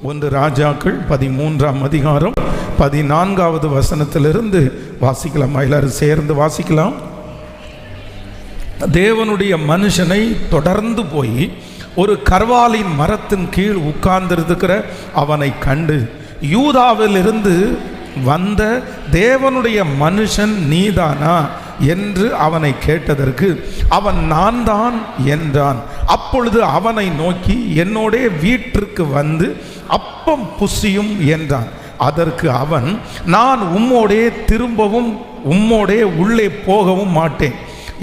1 ராஜாக்கள் 13ஆம் அதிகாரம் 14வது வசனத்திலிருந்து வாசிக்கலாம். எல்லாரும் சேர்ந்து வாசிக்கலாம். தேவனுடைய மனுஷனை தொடர்ந்து போய் ஒரு கர்வாலின் மரத்தின் கீழ் உட்கார்ந்திருக்கிற அவனை கண்டு, யூதாவிலிருந்து வந்த தேவனுடைய மனுஷன் நீதானா என்று அவனை கேட்டதற்கு அவன் நான் தான் என்றான். அப்பொழுது அவனை நோக்கி, என்னோடே வீட்டிற்கு வந்து அப்பம் புசியும் என்றான். அதற்கு அவன், நான் உம்மோடே திரும்பவும் உம்மோடே உள்ளே போகவும் மாட்டேன்.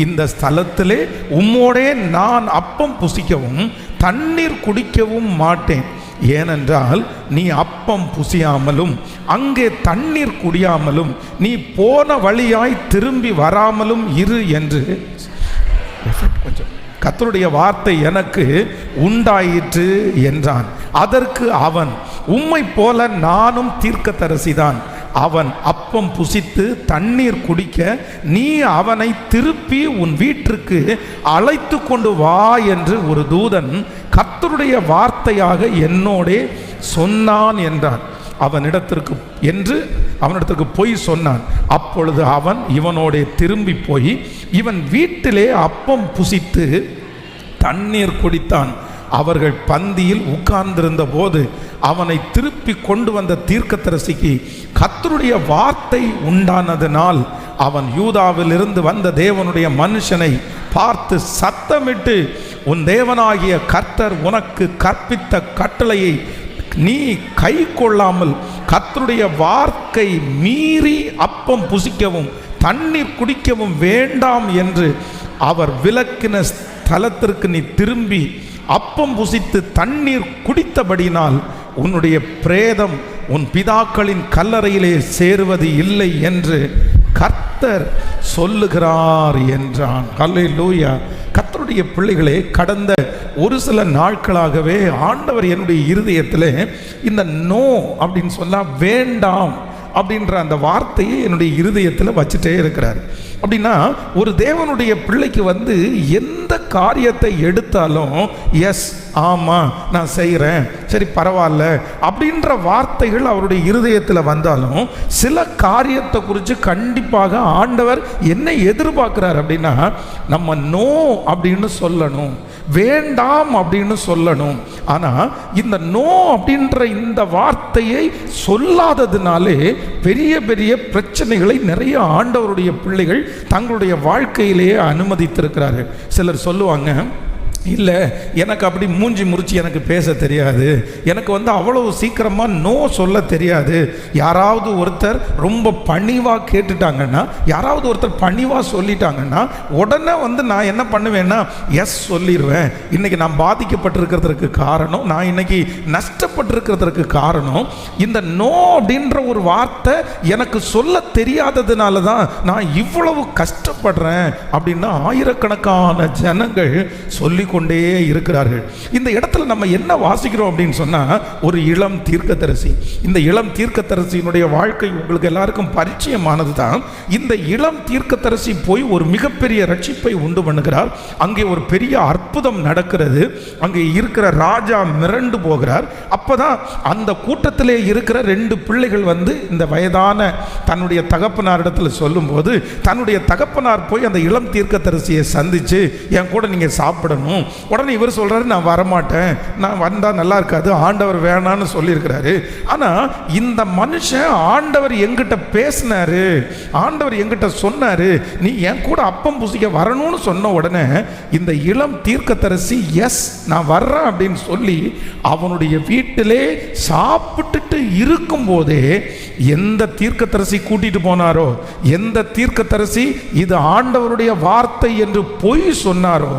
இந்த ஸ்தலத்திலே உம்மோடே நான் அப்பம் புசிக்கவும் தண்ணீர் குடிக்கவும் மாட்டேன். ஏனென்றால் நீ அப்பம் புசியாமலும் அங்கே தண்ணீர் குடியாமலும் நீ போன வழியாய் திரும்பி வராமலும் இரு என்று கொஞ்சம் கர்த்தருடைய வார்த்தை எனக்கு உண்டாயிற்று என்றான். அதற்கு அவன், உம்மை போல நானும் தீர்க்கதரிசிதான். அவன் அப்பம் புசித்து தண்ணீர் குடிக்க நீ அவனை திருப்பி உன் வீட்டிற்கு அழைத்து கொண்டு வா என்று ஒரு தூதன் கர்த்தருடைய வார்த்தையாக என்னோடே சொன்னான் என்றான். அவனிடத்திற்கு போய் சொன்னான். அப்பொழுது அவன் இவனோடே திரும்பி போய் இவன் வீட்டிலே அப்பம் புசித்து தண்ணீர் குடித்தான். அவர்கள் பந்தியில் உட்கார்ந்திருந்த போது அவனை திருப்பி கொண்டு வந்த தீர்க்கதரிசிக்கு கர்த்தருடைய வார்த்தை உண்டானதினால் அவன் யூதாவிலிருந்து வந்த தேவனுடைய மனுஷனை பார்த்து சத்தமிட்டு, உன் தேவனாகிய கர்த்தர் உனக்கு கற்பித்த கட்டளையை நீ கை கொள்ளாமல் கர்த்தருடைய வார்த்தை மீறி அப்பம் புசிக்கவும் தண்ணீர் குடிக்கவும் வேண்டாம் என்று அவர் விலக்கின ஸ்தலத்திற்கு நீ திரும்பி அப்பம் புசித்து தண்ணீர் குடித்தபடினால் உன்னுடைய பிரேதம் உன் பிதாக்களின் கல்லறையிலே சேருவது இல்லை என்று கர்த்தர் சொல்லுகிறார் என்றான். அல்லேலூயா. கர்த்தருடைய பிள்ளைகளே, கடந்த ஒரு சில நாட்களாகவே ஆண்டவர் என்னுடைய இருதயத்தில் இந்த நோ அப்படின்னு சொன்னா வேண்டாம் அப்படின்ற அந்த வார்த்தையை என்னுடைய இருதயத்தில் வச்சுட்டே இருக்கிறார். அப்படின்னா ஒரு தேவனுடைய பிள்ளைக்கு எந்த காரியத்தை எடுத்தாலும் எஸ், ஆமாம் நான் செய்கிறேன், சரி பரவாயில்ல அப்படின்ற வார்த்தைகள் அவருடைய இருதயத்தில் வந்தாலும் சில காரியத்தை குறித்து கண்டிப்பாக ஆண்டவர் என்ன எதிர்பார்க்கிறார் அப்படின்னா, நம்ம நோ அப்படின்னு சொல்லணும், வேண்டாம் அப்படின்னு சொல்லணும். ஆனால் இந்த நோ அப்படின்ற இந்த வார்த்தையை சொல்லாததுனாலே பெரிய பெரிய பிரச்சனைகளை நிறைய ஆண்டவருடைய பிள்ளைகள் தங்களுடைய வாழ்க்கையிலேயே அனுமதித்திருக்கிறார்கள். சிலர் சொல்லுவாங்க, இல்லை எனக்கு அப்படி மூஞ்சி முறிச்சு எனக்கு பேச தெரியாது, எனக்கு அவ்வளவு சீக்கிரமாக நோ சொல்ல தெரியாது. யாராவது ஒருத்தர் ரொம்ப பணிவாக கேட்டுட்டாங்கன்னா, யாராவது ஒருத்தர் பணிவாக சொல்லிட்டாங்கன்னா உடனே நான் என்ன பண்ணுவேன்னா எஸ் சொல்லிடுவேன். இன்றைக்கி நான் பாதிக்கப்பட்டிருக்கிறதுக்கு காரணம், நான் இன்னைக்கு நஷ்டப்பட்டிருக்கிறதுக்கு காரணம் இந்த நோ அப்படின்ற ஒரு வார்த்தை எனக்கு சொல்ல தெரியாததுனால தான் நான் இவ்வளவு கஷ்டப்படுறேன் அப்படின்னு ஆயிரக்கணக்கான ஜனங்கள் சொல்லி கொண்டே இருக்கிறார்கள். இந்த இடத்துல நம்ம என்ன வாசிக்கிறோம் அப்படின்னு சொன்னா, ஒரு இளம் தீர்க்கதரிசி. இந்த இளம் தீர்க்கதரிசியினுடைய வாழ்க்கை உங்களுக்கு எல்லாருக்கும் பரிச்சயமானது தான். இந்த இளம் தீர்க்கதரிசி போய் ஒரு மிகப்பெரிய ரட்சிப்பை உண்டு பண்ணுகிறார். அங்கே ஒரு பெரிய அற்புதம் நடக்கிறது. அங்கே இருக்கிற ராஜா மிரண்டு போகிறார். அப்பதான் அந்த கூட்டத்திலே இருக்கிற 2 பிள்ளைகள் இந்த வயதான தன்னுடைய தகப்பனாரிடத்தில் சொல்லும்போது, தன்னுடைய தகப்பனார் போய் அந்த இளம் தீர்க்கதரிசியை சந்திச்சு, என் கூட நீங்க சாப்பிடணும். உடனே இவர் சொல்றாரு, நான் வரமாட்டேன், நான் வந்தா நல்லா இருக்காது, ஆண்டவர் வேணான்னு சொல்லியிருக்கிறாரு. ஆனா இந்த மனுஷன் ஆண்டவர் எங்கிட்ட பேசினாரு, ஆண்டவர் எங்கிட்ட சொன்னாரு, நீ என் கூட அப்பம் புசிக்க வரணும்னு சொன்ன உடனே இந்த இளம் தீர்க்கதரிசி எஸ் நான் வர்றேன் அப்படின்னு சொல்லி அவனுடைய வீட்டிலே சாப்பிட்டுட்டு இருக்கும் போதே எந்த தீர்க்கதரிசி கூட்டிட்டு போனாரோ, எந்த தீர்க்கதரிசி இது ஆண்டவருடைய வார்த்தை என்று பொய் சொன்னாரோ,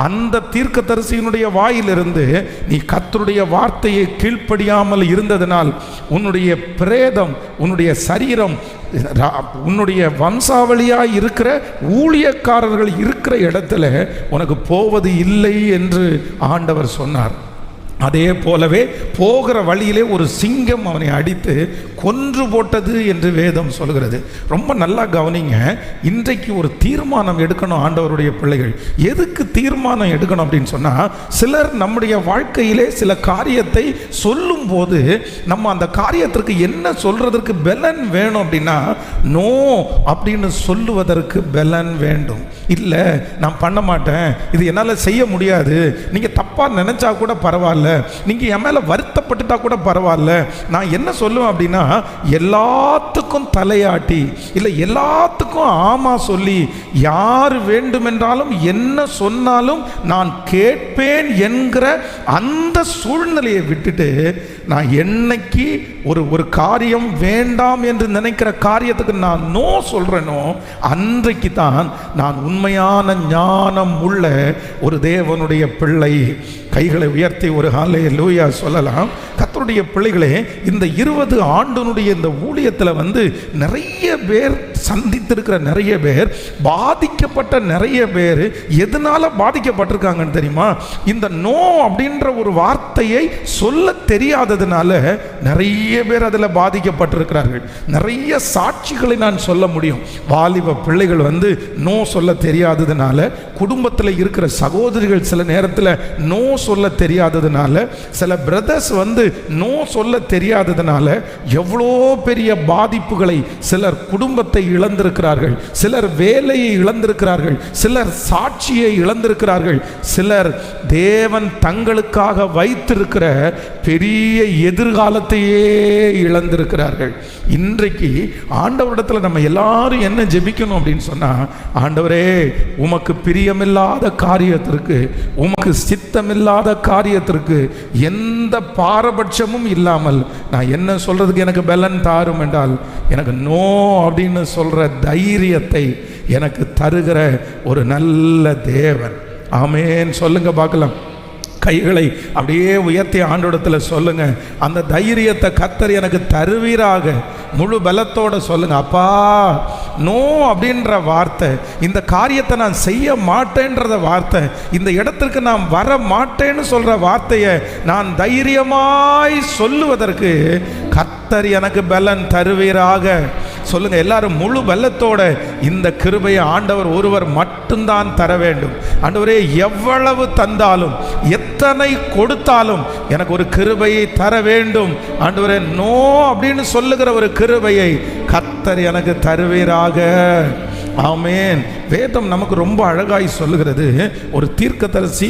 அந்த தீர்க்கதரிசியினுடைய வாயிலிருந்து நீ கர்த்தருடைய வார்த்தையை கீழ்ப்படியாமல் இருந்ததனால் உன்னுடைய பிரேதம், உன்னுடைய சரீரம், உன்னுடைய வம்சாவளியாய் இருக்கிற ஊழியக்காரர்கள் இருக்கிற இடத்துல உனக்கு போவது இல்லை என்று ஆண்டவர் சொன்னார். அதே போலவே போகிற வழியிலே ஒரு சிங்கம் அவனை அடித்து கொன்று போட்டது என்று வேதம் சொல்கிறது. ரொம்ப நல்லா கவனிங்க. இன்றைக்கு ஒரு தீர்மானம் எடுக்கணும் ஆண்டவருடைய பிள்ளைகள். எதுக்கு தீர்மானம் எடுக்கணும் அப்படின்னு சொன்னால், சிலர் நம்முடைய வாழ்க்கையிலே சில காரியத்தை சொல்லும் போது நம்ம அந்த காரியத்திற்கு என்ன சொல்றதற்கு பலன் வேணும் அப்படின்னா, நோ அப்படின்னு சொல்லுவதற்கு பலன் வேண்டும். இல்லை நான் பண்ண மாட்டேன், இது என்னால் செய்ய முடியாது, நீங்கள் தப்பாக நினைச்சா கூட பரவாயில்ல, நீங்கள் என் மேலே வருத்தப்பட்டுட்டா கூட பரவாயில்ல, நான் என்ன சொல்லுவேன் அப்படின்னா, எல்லாத்துக்கும் தலையாட்டி இல்லை எல்லாத்துக்கும் ஆமா சொல்லி யார் வேண்டுமென்றாலும் என்ன சொன்னாலும் நான் கேட்பேன் என்கிற அந்த சூழ்நிலையை விட்டுட்டு, நான் என்னைக்கு ஒரு காரியம் வேண்டாம் என்று நினைக்கிற காரியத்துக்கு நான் நோ சொல்றேனோ, அன்றைக்கு தான் நான் உண்மையான ஞானம் உள்ள ஒரு தேவனுடைய பிள்ளை. கைகளை உயர்த்தி ஒரு ஹல்லேலூயா சொல்லலாம். கர்த்தருடைய பிள்ளைகளே, இந்த 20 ஆண்டினுடைய இந்த ஊழியத்தில் நிறைய பேர் சந்தித்திருக்கிற, நிறைய பேர் பாதிக்கப்பட்ட, நிறைய பேர் எதனால பாதிக்கப்பட்டிருக்காங்கன்னு தெரியுமா? இந்த நோ அப்படின்ற ஒரு வார்த்தையை சொல்ல தெரியாததுனால நிறைய பேர் அதில் பாதிக்கப்பட்டிருக்கிறார்கள். நிறைய சாட்சிகளை நான் சொல்ல முடியும். வாலிப பிள்ளைகள் நோ சொல்ல தெரியாததுனால, குடும்பத்தில் இருக்கிற சகோதரிகள் சில நேரத்தில் நோ சொல்ல தெரியாததுனால, சில பிரதர்ஸ் நோ சொல்ல தெரியாததுனால எவ்வளோ பெரிய பாதிப்புகளை சிலர் குடும்பத்தை இழந்திருக்கிறார்கள், சிலர் வேலையை இழந்திருக்கிறார்கள், சிலர் சாட்சியை இழந்திருக்கிறார்கள், சிலர் தேவன் தங்களுக்காக வைத்திருக்கிற பெரிய எதிர்காலத்தையே இழந்திருக்கிறார்கள். இன்றைக்கு ஆண்டவரிடத்தில் நம்ம எல்லாரும் என்ன ஜெபிக்கணும் அப்படின்னு சொன்னா, ஆண்டவரே உமக்கு பிரியமில்லாத காரியத்திற்கு, உமக்கு சித்தமில்லாத காரியத்திற்கு எந்த பாரபட்சமும் இல்லாமல் நான் என்ன சொல்றதுக்கு எனக்கு பலன் தாரும் என்றால், எனக்கு நோ அப்படின்னு சொல்ற தைரியத்தை எனக்கு தருகிற ஒரு நல்ல தேவன். ஆமென் சொல்லுங்க பார்க்கலாம். கைகளை அப்படியே உயர்த்தி ஆண்டவரிடத்தில் சொல்லுங்க. அந்த தைரியத்தை கர்த்தர் எனக்கு தருவீராக. முழு பலத்தோட சொல்லுங்க, அப்பா நோ அப்படின்ற வார்த்தை, இந்த காரியத்தை நான் செய்ய மாட்டேன்றத வார்த்தை, இந்த இடத்திற்கு நான் வர மாட்டேன்னு சொல்ற வார்த்தையை நான் தைரியமாய் சொல்லுவதற்கு கர்த்தர் எனக்கு பலன் தருவீராக. சொல்லுங்க எல்லாரும் முழு பலத்தோட. இந்த கிருபையை ஆண்டவர் ஒருவர் மட்டும்தான் தர வேண்டும். ஆண்டவரே எவ்வளவு தந்தாலும், எத்தனை கொடுத்தாலும் எனக்கு ஒரு கிருபையை தர வேண்டும். ஆண்டவரே நோ அப்படின்னு சொல்லுகிற ஒரு கிருபையை கர்த்தர் எனக்கு தருவீராக. ஆமென். வேதம் நமக்கு ரொம்ப அழகாய் சொல்லுகிறது. ஒரு தீர்க்கதரிசி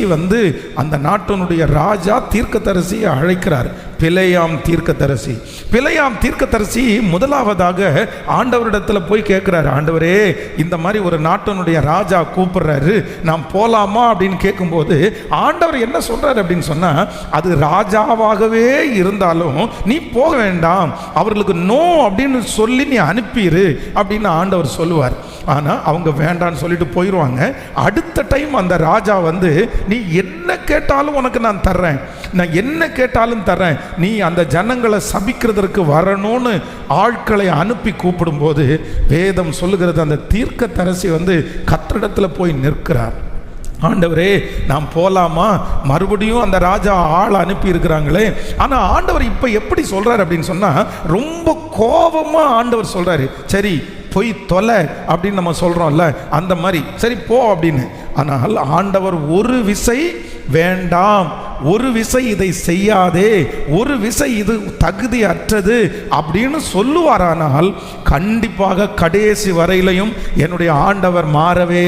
அந்த நாட்டினுடைய ராஜா தீர்க்கதரிசியை அழைக்கிறார். பிலேயாம் தீர்க்கதரிசி. பிலேயாம் தீர்க்கதரிசி முதலாவதாக ஆண்டவரிடத்தில் போய் கேட்கிறாரு, ஆண்டவரே இந்த மாதிரி ஒரு நாட்டினுடைய ராஜா கூப்பிடுறாரு, நான் போலாமா அப்படின்னு கேட்கும்போது ஆண்டவர் என்ன சொல்றாரு அப்படின்னு சொன்னா, அது ராஜாவாகவே இருந்தாலும் நீ போக வேண்டாம், அவர்களுக்கு நோ அப்படின்னு சொல்லி நீ அனுப்பிடு அப்படின்னு ஆண்டவர் சொல்லுவார். ஆனால் அவங்க வேண்டான்னு சொல்லிட்டு போயிடுவாங்க. அடுத்த டைம் அந்த ராஜா நீ என்ன கேட்டாலும் உனக்கு நான் தர்றேன், நான் என்ன கேட்டாலும் தர்றேன், நீ அந்த ஜனங்களை சபிக்கிறதற்கு வரணும்னு ஆட்களை அனுப்பி கூப்பிடும்போது வேதம் சொல்லுகிறது, அந்த தீர்க்கதரிசி கர்த்தரிடத்தில் போய் நிற்கிறார். ஆண்டவரே நான் போலாமா? மறுபடியும் அந்த ராஜா ஆள் அனுப்பி இருக்கிறாங்களே. ஆனா ஆண்டவர் இப்ப எப்படி சொல்றாரு அப்படின்னு சொன்னா, ரொம்ப கோபமா ஆண்டவர் சொல்றாரு, சரி போய் தொலை அப்படின்னு நம்ம சொல்றோம்ல, அந்த மாதிரி சரி போ அப்படின்னு. ஆனால் ஆண்டவர் ஒரு விசை வேண்டாம், ஒரு விசை இதை செய்யாதே, ஒரு விசை இது தகுதி அற்றது அப்படின்னு சொல்லுவாரானால் கண்டிப்பாக கடைசி வரையிலையும் என்னுடைய ஆண்டவர் மாறவே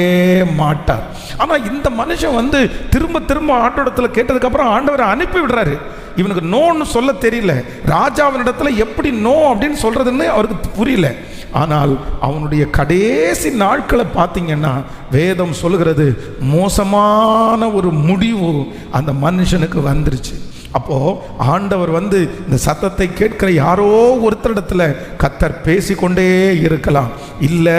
மாட்டார். ஆனால் இந்த மனுஷன் திரும்ப திரும்ப ஆண்டவரிடத்தில் கேட்டதுக்கு அப்புறம் ஆண்டவரை அனுப்பி விடுறாரு. இவனுக்கு நோன்னு சொல்ல தெரியல, ராஜாவினிடத்துல எப்படி நோ அப்படின்னு சொல்றதுன்னு அவருக்கு புரியல. ஆனால் அவனுடைய கடைசி நாட்களை பார்த்தீங்கன்னா வேதம் சொல்லுகிறது, மோசமான ஒரு முடிவு அந்த மனுஷனுக்கு வந்துருச்சு. அப்போ ஆண்டவர் இந்த சத்தத்தை கேட்கிற யாரோ ஒருத்தரிடத்துல கர்த்தர் பேசிக்கொண்டே இருக்கலாம். இல்லை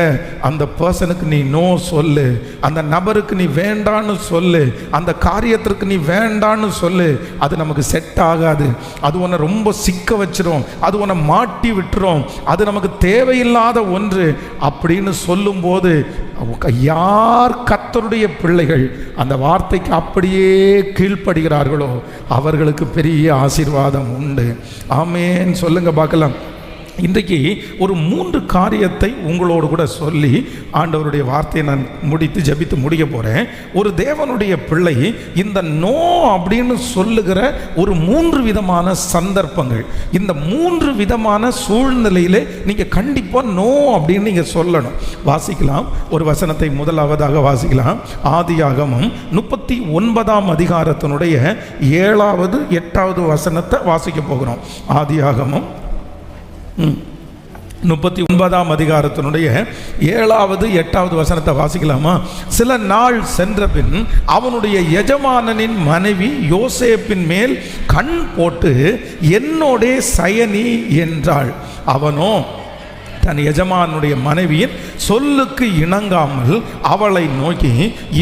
அந்த பர்சனுக்கு நீ நோ சொல்லு, அந்த நபருக்கு நீ வேண்டான்னு சொல்லு, அந்த காரியத்திற்கு நீ வேண்டான்னு சொல்லு, அது நமக்கு செட் ஆகாது, அது உன்னை ரொம்ப சிக்க வச்சிரும், அது உன்னை மாட்டி விட்டுரும், அது நமக்கு தேவையில்லாத ஒன்று அப்படின்னு சொல்லும்போது யார் கர்த்தருடைய பிள்ளைகள் அந்த வார்த்தைக்கு அப்படியே கீழ்ப்படுகிறார்களோ அவர்களுக்கு பெரிய ஆசீர்வாதம் உண்டு. ஆமேன் சொல்லுங்க பார்க்கலாம். இன்றைக்கு ஒரு 3 காரியத்தை உங்களோடு கூட சொல்லி ஆண்டவருடைய வார்த்தையை நான் ஜெபித்து முடிக்க போகிறேன். ஒரு தேவனுடைய பிள்ளை இந்த நோ அப்படின்னு சொல்லுகிற ஒரு 3 விதமான சந்தர்ப்பங்கள், இந்த 3 விதமான சூழ்நிலையிலே நீங்கள் கண்டிப்பாக நோ அப்படின்னு நீங்கள் சொல்லணும். வாசிக்கலாம், ஒரு வசனத்தை முதலாவதாக வாசிக்கலாம். ஆதியாகமம் 39ஆம் அதிகாரத்தினுடைய 7வது 8வது வசனத்தை வாசிக்க போகிறோம். ஆதியாகமம் 39ஆம் அதிகாரத்தினுடைய 7வது 8வது வசனத்தை வாசிக்கலாமா? சில நாள் சென்ற பின் அவனுடைய எஜமானனின் மனைவி யோசேப்பின் மேல் கண் போட்டு என்னோடே சயனி என்றாள். அவனோ தன் எஜமானுடைய மனைவியின் சொல்லுக்கு இணங்காமல் அவளை நோக்கி,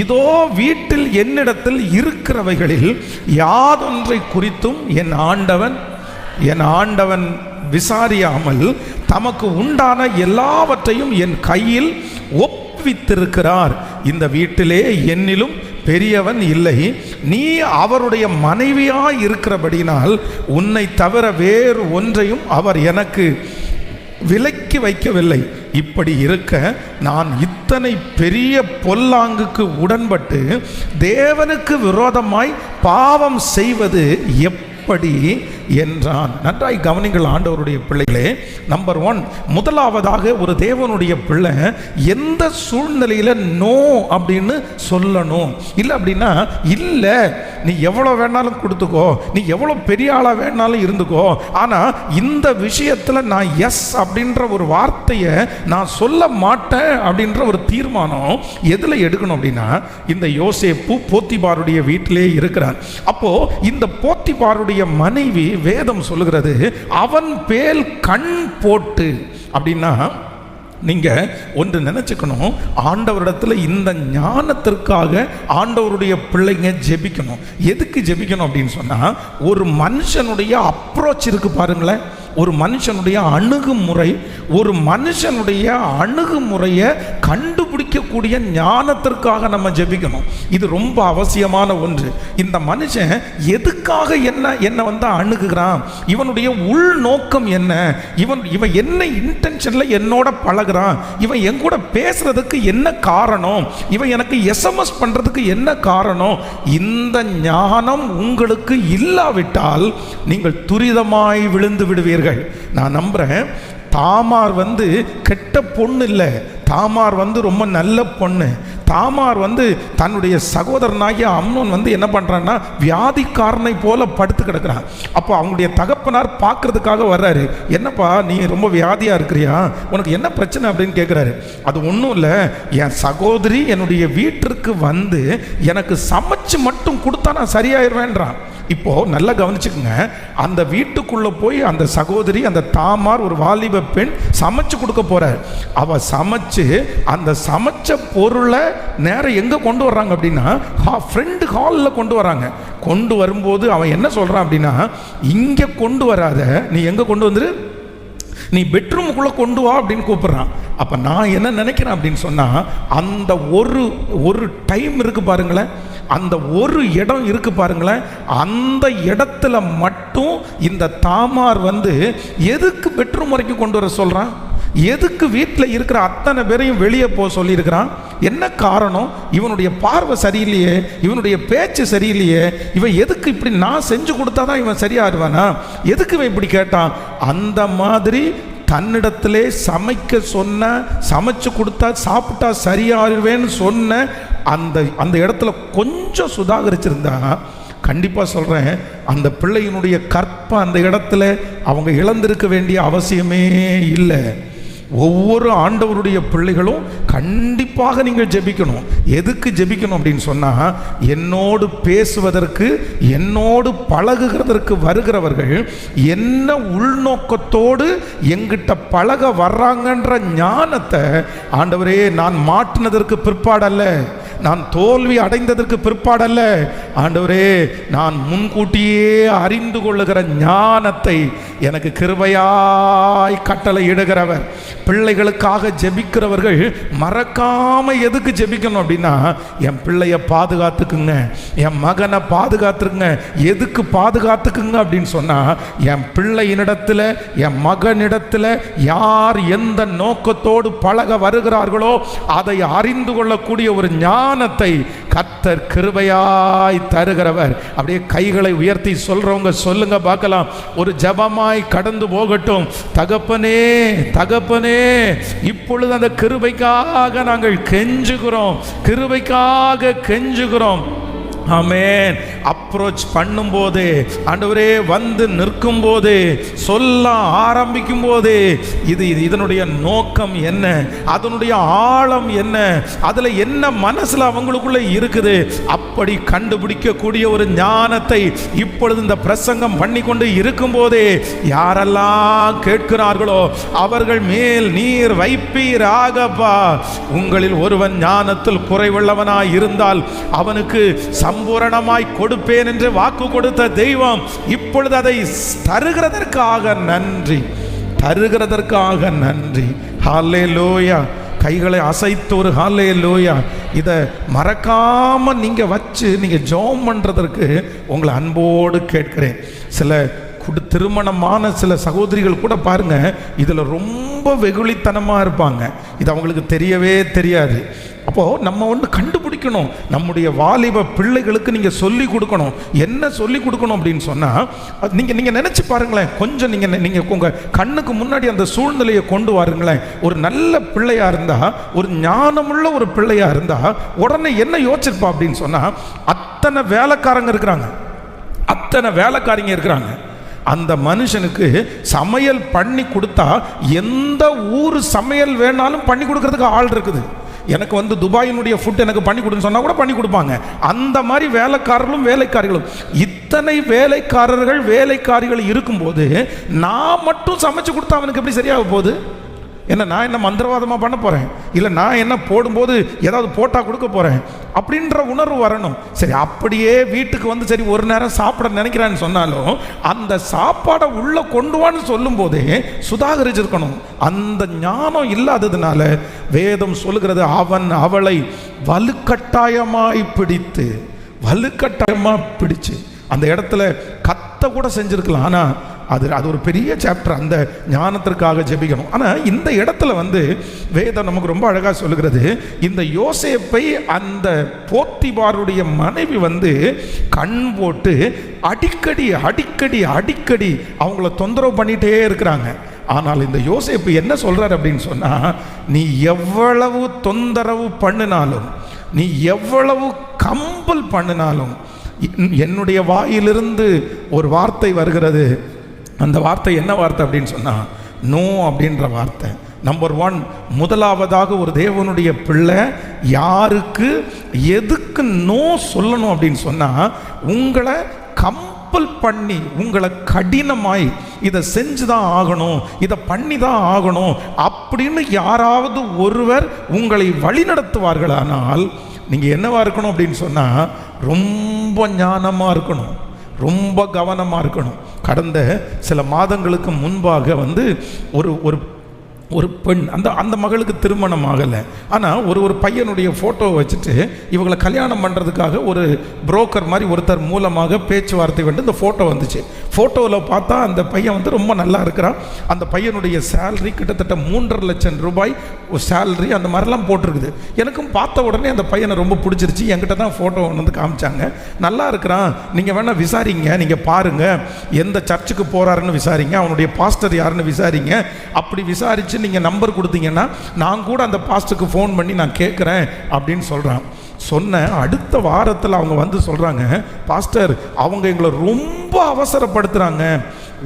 இதோ வீட்டில் என்னிடத்தில் இருக்கிறவைகளில் யாதொன்றை குறித்தும் என் ஆண்டவன் விசாரியாமல் தமக்கு உண்டான எல்லாவற்றையும் என் கையில் ஒப்புவித்திருக்கிறார். இந்த வீட்டிலே என்னிலும் பெரியவன் இல்லை. நீ அவருடைய மனைவியாய் இருக்கிறபடினால் உன்னை தவிர வேறு ஒன்றையும் அவர் எனக்கு விலக்கி வைக்கவில்லை. இப்படி இருக்க நான் இத்தனை பெரிய பொல்லாங்குக்கு உடன்பட்டு தேவனுக்கு விரோதமாய் பாவம் செய்வது எப்படி என்றான். நன்றாய் கவனிங்கள் ஆண்டவருடைய பிள்ளைகளே. நம்பர் 1, முதலாவதாக ஒரு தேவனுடைய பிள்ளை எந்த சூழ்நிலையில் நோ அப்படின்னு சொல்லணும். இல்லை அப்படின்னா இல்லை, நீ எவ்வளோ வேணாலும் கொடுத்துக்கோ, நீ எவ்வளோ பெரிய ஆளாக வேணாலும் இருந்துக்கோ, ஆனால் இந்த விஷயத்தில் நான் எஸ் அப்படின்ற ஒரு வார்த்தையை நான் சொல்ல மாட்டேன் அப்படின்ற ஒரு தீர்மானம் எதில் எடுக்கணும் அப்படின்னா, இந்த யோசேப்பு போத்திபாருடைய வீட்டிலே இருக்கிறான். அப்போ இந்த போத்திபாருடைய மனைவி வேதம் சொல்லுகிறது அவன் பேல் கண் போட்டு. அப்படின்னா நீங்க ஒன்று நினைச்சுக்கணும், ஆண்டவரிடத்தில் இந்த ஞானத்திற்காக ஆண்டவருடைய பிள்ளைங்க ஜெபிக்கணும். எதுக்கு ஜெபிக்கணும் அப்படின்னு சொன்னா, ஒரு மனுஷனுடைய அப்ரோச் இருக்கு பாருங்களேன், ஒரு மனுஷனுடைய அணுகுமுறை, ஒரு மனுஷனுடைய அணுகுமுறையை கண்டுபிடிக்கக்கூடிய ஞானத்திற்காக நம்ம ஜெபிக்கணும். இது ரொம்ப அவசியமான ஒன்று. இந்த மனுஷன் எதுக்காக என்ன வந்து அணுகுகிறான், இவனுடைய உள்நோக்கம் என்ன, இவன் என்ன இன்டென்ஷன்ல என்னோட பழகுறான், இவன் என் கூட பேசுறதுக்கு என்ன காரணம், இவன் எனக்கு எஸ்எம்எஸ் பண்றதுக்கு என்ன காரணம், இந்த ஞானம் உங்களுக்கு இல்லாவிட்டால் நீங்கள் துரிதமாய் விழுந்து விடுவீர்கள். நான் நம்புறேன், தாமார் வந்து கெட்ட பொண்ணு இல்லை, தாமார் வந்து ரொம்ப நல்ல பொண்ணு. தாமார் வந்து தன்னுடைய சகோதரனாகிய அம்னோன் வந்து என்ன பண்ணுறான்னா வியாதிக்காரனை போல படுத்து கிடக்கிறான். அப்போ அவங்களுடைய தகப்பனார் பார்க்கறதுக்காக வர்றாரு. என்னப்பா நீ ரொம்ப வியாதியாக இருக்கிறியா, உனக்கு என்ன பிரச்சனை அப்படின்னு கேட்குறாரு. அது ஒன்றும் இல்லை, என் சகோதரி என்னுடைய வீட்டிற்கு வந்து எனக்கு சமைச்சு மட்டும் கொடுத்தா நான் சரியாயிருவேன்றான். இப்போ நல்லா கவனிச்சுக்குங்க, அந்த வீட்டுக்குள்ள போய் அந்த சகோதரி, அந்த தாமார், ஒரு வாலிப பெண் சமைச்சு கொடுக்க போறார். அவ சமைச்சு அந்த சமைச்ச பொருளை நேரம் எங்க கொண்டு வர்றாங்க அப்படின்னா ஃப்ரெண்ட் ஹாலில் கொண்டு வராங்க. கொண்டு வரும்போது அவன் என்ன சொல்றான் அப்படின்னா, இங்க கொண்டு வராத, நீ எங்க கொண்டு வந்துரு, நீ பெட்ரூமுக்குள்ளே கொண்டு வா அப்படின்னு கூப்பிட்றான். அப்போ நான் என்ன நினைக்கிறேன் அப்படின்னு சொன்னால், அந்த ஒரு டைம் இருக்குது பாருங்களேன், அந்த ஒரு இடம் இருக்கு பாருங்களேன், அந்த இடத்துல மட்டும் இந்த தாமார் வந்து எதுக்கு பெட்ரூம் வரைக்கும் கொண்டு வர சொல்கிறான், எதுக்கு வீட்டில் இருக்கிற அத்தனை பேரையும் வெளியே போக சொல்லியிருக்கிறான், என்ன காரணம், இவனுடைய பார்வை சரியில்லையே, இவனுடைய பேச்சு சரியில்லையே, இவன் எதுக்கு இப்படி நான் செஞ்சு கொடுத்தாதான் இவன் சரியாடுவானா, எதுக்கு இவன் இப்படி கேட்டான். அந்த மாதிரி தன்னிடத்திலே சமைக்க சொன்ன, சமைச்சு கொடுத்தா சாப்பிட்டா சரியாருவேன்னு சொன்ன அந்த இடத்துல கொஞ்சம் சுதாகரிச்சிருந்தா, கண்டிப்பாக சொல்கிறேன், அந்த பிள்ளையினுடைய கற்பை அந்த இடத்துல அவங்க இழந்திருக்க வேண்டிய அவசியமே இல்லை. ஒவ்வொரு ஆண்டவருடைய பிள்ளைகளும் கண்டிப்பாக நீங்கள் ஜெபிக்கணும். எதுக்கு ஜெபிக்கணும் அப்படின்னு சொன்னால், என்னோடு பேசுவதற்கு, என்னோடு பழகுகிறதற்கு வருகிறவர்கள் என்ன உள்நோக்கத்தோடு எங்கிட்ட பழக வர்றாங்கன்ற ஞானத்தை, ஆண்டவரே நான் மாட்டினதற்கு பிற்பாடல்ல, நான் தோல்வி அடைந்ததற்கு பிற்பாடல்ல, ஆண்டவரே நான் முன்கூட்டியே அறிந்து கொள்ளுகிற ஞானத்தை எனக்கு கிருபையாய் கட்டளை இடுகிறவர். பிள்ளைகளுக்காக ஜெபிக்கிறவர்கள் மறக்காம எதுக்கு ஜெபிக்கணும் அப்படின்னா, என் பிள்ளைய பாதுகாத்துக்குங்க, என் மகனை பாதுகாத்துக்குங்க. எதுக்கு பாதுகாத்துக்குங்க அப்படின்னு சொன்னா, என் பிள்ளையினிடத்துல என் மகனிடத்துல யார் எந்த நோக்கத்தோடு பழக வருகிறார்களோ அதை அறிந்து கொள்ளக்கூடிய ஒரு ஞானத்தை கர்த்தர் கிருபையாய் தருகிறவர். அப்படியே கைகளை உயர்த்தி சொல்றவங்க சொல்லுங்க பார்க்கலாம். ஒரு ஜெபமாய் கடந்து போகட்டும். தகப்பனே, தகப்பனே, இப்பொழுது அந்த கிருபைக்காக நாங்கள் கெஞ்சுகிறோம், கிருபைக்காக கெஞ்சுகிறோம். ஆமென். அப்ரோச் பண்ணும் போதே, ஆண்டவரே வந்து நிற்கும் போதே, சொல்ல ஆரம்பிக்கும் போதே, இதனுடைய நோக்கம் என்ன, அதனுடைய ஆழம் என்ன, அதுல என்ன மனசுல அவங்களுக்குள்ள இருக்குது, அப்படி கண்டுபிடிக்கக்கூடிய ஒரு ஞானத்தை இப்பொழுது இந்த பிரசங்கம் பண்ணி கொண்டு இருக்கும் போதே யாரெல்லாம் கேட்கிறார்களோ அவர்கள் மேல் நீர் வைப்பீராகப்பா. உங்களில் ஒருவன் ஞானத்தில் குறைவுள்ளவனாய் இருந்தால் அவனுக்கு சம்பூரணமாய் கொடுப்பேன் என்று வாக்கு கொடுத்த தெய்வம் இப்பொழுது அதை தருகிறதற்காக நன்றி, தருகிறதற்காக நன்றி. ஹல்லேலூயா. கைகளை அசைத்து ஒரு ஹல்லேலூயா. இதை மறக்காம நீங்க வச்சு நீங்க ஜெபம் பண்றதற்கு உங்களை அன்போடு கேட்கிறேன். சில திருமணமான சில சகோதரிகள் கூட பாருங்க, இதுல ரொம்ப வெகுளித்தனமா இருப்பாங்க. இது அவங்களுக்கு தெரியவே தெரியாது. அப்போது நம்ம ஒன்று கண்டுபிடிக்கணும். நம்முடைய வாலிப பிள்ளைகளுக்கு நீங்கள் சொல்லி கொடுக்கணும். என்ன சொல்லி கொடுக்கணும் அப்படின்னு சொன்னால், நீங்கள் நினச்சி பாருங்களேன். கொஞ்சம் நீங்கள் உங்கள் கண்ணுக்கு முன்னாடி அந்த சூழ்நிலையை கொண்டு வாருங்களேன். ஒரு நல்ல பிள்ளையாக இருந்தால், ஒரு ஞானமுள்ள ஒரு பிள்ளையாக இருந்தால் உடனே என்ன யோசிச்சிருப்பா அப்படின்னு சொன்னால், அத்தனை வேலைக்காரங்க இருக்கிறாங்க, அத்தனை வேலைக்காரங்க இருக்கிறாங்க. அந்த மனுஷனுக்கு சமையல் பண்ணி கொடுத்தா எந்த ஊர் சமையல் வேணாலும் பண்ணி கொடுக்கறதுக்கு ஆள் இருக்குது. எனக்கு வந்து துபாயினுடைய ஃபுட் எனக்கு பண்ணி கொடுன்னு சொன்னால் கூட பண்ணி கொடுப்பாங்க. அந்த மாதிரி வேலைக்காரர்களும் வேலைக்காரிகளும், இத்தனை வேலைக்காரர்கள் வேலைக்காரிகள் இருக்கும்போது நான் மட்டும் சமைச்சு கொடுத்தா அவனுக்கு எப்படி சரியாக போகுது? என்ன நான் என்ன மந்திரவாதமாக பண்ண போகிறேன்? இல்லை நான் என்ன போடும்போது ஏதாவது போட்டால் கொடுக்க போகிறேன் அப்படின்ற உணர்வு வரணும். சரி, அப்படியே வீட்டுக்கு வந்து சரி ஒரு நேரம் சாப்பிட நினைக்கிறான்னு சொன்னாலும் அந்த சாப்பாடை உள்ளே கொண்டு வான்னு சொல்லும் போதே சுதாகரிச்சிருக்கணும். அந்த ஞானம் இல்லாததுனால வேதம் சொல்லுகிறது, அவன் அவளை வலுக்கட்டாயமாய் பிடித்து, வலுக்கட்டாயமாக பிடிச்சு அந்த இடத்துல கத்த கூட செஞ்சிருக்கலாம். ஆனால் அது ஒரு பெரிய சாப்டர். அந்த ஞானத்திற்காக ஜெபிக்கணும். ஆனால் இந்த இடத்துல வந்து வேதம் நமக்கு ரொம்ப அழகாக சொல்லுகிறது, இந்த யோசேப்பை அந்த போத்திபாருடைய மனைவி வந்து கண் போட்டு அடிக்கடி அடிக்கடி அடிக்கடி அவங்கள தொந்தரவு பண்ணிகிட்டே இருக்கிறாங்க. ஆனால் இந்த யோசேப்பு என்ன சொல்றார் அப்படின்னு சொன்னா, நீ எவ்வளவு தொந்தரவு பண்ணினாலும், நீ எவ்வளவு கம்பல் பண்ணினாலும், என்னுடைய வாயிலிருந்து ஒரு வார்த்தை வருகிறது. அந்த வார்த்தை என்ன வார்த்தை அப்படின்னு சொன்னால், நோ அப்படின்ற வார்த்தை. நம்பர் 1, முதலாவதாக ஒரு தேவனுடைய பிள்ளை யாருக்கு எதுக்கு நோ சொல்லணும் அப்படின்னு சொன்னால், உங்களை கம்பல் பண்ணி, உங்களை கடினமாய் இதை செஞ்சு தான் ஆகணும், இதை பண்ணி தான் ஆகணும் அப்படின்னு யாராவது ஒருவர் உங்களை வழி நடத்துவார்களானால் நீங்கள் என்னவா இருக்கணும் அப்படின்னு சொன்னால், ரொம்ப ஞானமாக இருக்கணும், ரொம்ப கவனமாக இருக்கணும். கடந்த சில மாதங்களுக்கு முன்பாக வந்து ஒரு பெண், அந்த மகளுக்கு திருமணம் ஆகலை. ஆனால் ஒரு பையனுடைய ஃபோட்டோவை வச்சுட்டு இவங்களை கல்யாணம் பண்ணுறதுக்காக ஒரு புரோக்கர் மாதிரி ஒருத்தர் மூலமாக பேச்சுவார்த்தை வந்து இந்த ஃபோட்டோ வந்துச்சு. ஃபோட்டோவில் பார்த்தா அந்த பையன் வந்து ரொம்ப நல்லா இருக்கிறான். அந்த பையனுடைய சேலரி கிட்டத்தட்ட 3.5 லட்சம் ரூபாய் சேலரி, அந்த மாதிரிலாம் போட்டிருக்குது. எனக்கும் பார்த்த உடனே அந்த பையனை ரொம்ப பிடிச்சிருச்சு. என்கிட்ட தான் ஃபோட்டோ வந்து காமிச்சாங்க. நல்லா இருக்கிறான், நீங்கள் வேணால் விசாரிங்க, நீங்கள் பாருங்கள், எந்த சர்ச்சுக்கு போகிறாருன்னு விசாரிங்க, அவனுடைய பாஸ்டர் யாருன்னு விசாரிங்க. அப்படி விசாரித்து நீங்கள் நம்பர் கொடுத்தீங்கன்னா நான் கூட அந்த பாஸ்டருக்கு ஃபோன் பண்ணி நான் கேட்குறேன் அப்படின்னு சொல்கிறான். சொன்ன அடுத்த வாரத்தில் அவங்க வந்து சொல்கிறாங்க, பாஸ்டர் அவங்க எங்களை ரொம்ப அவசரப்படுத்துகிறாங்க,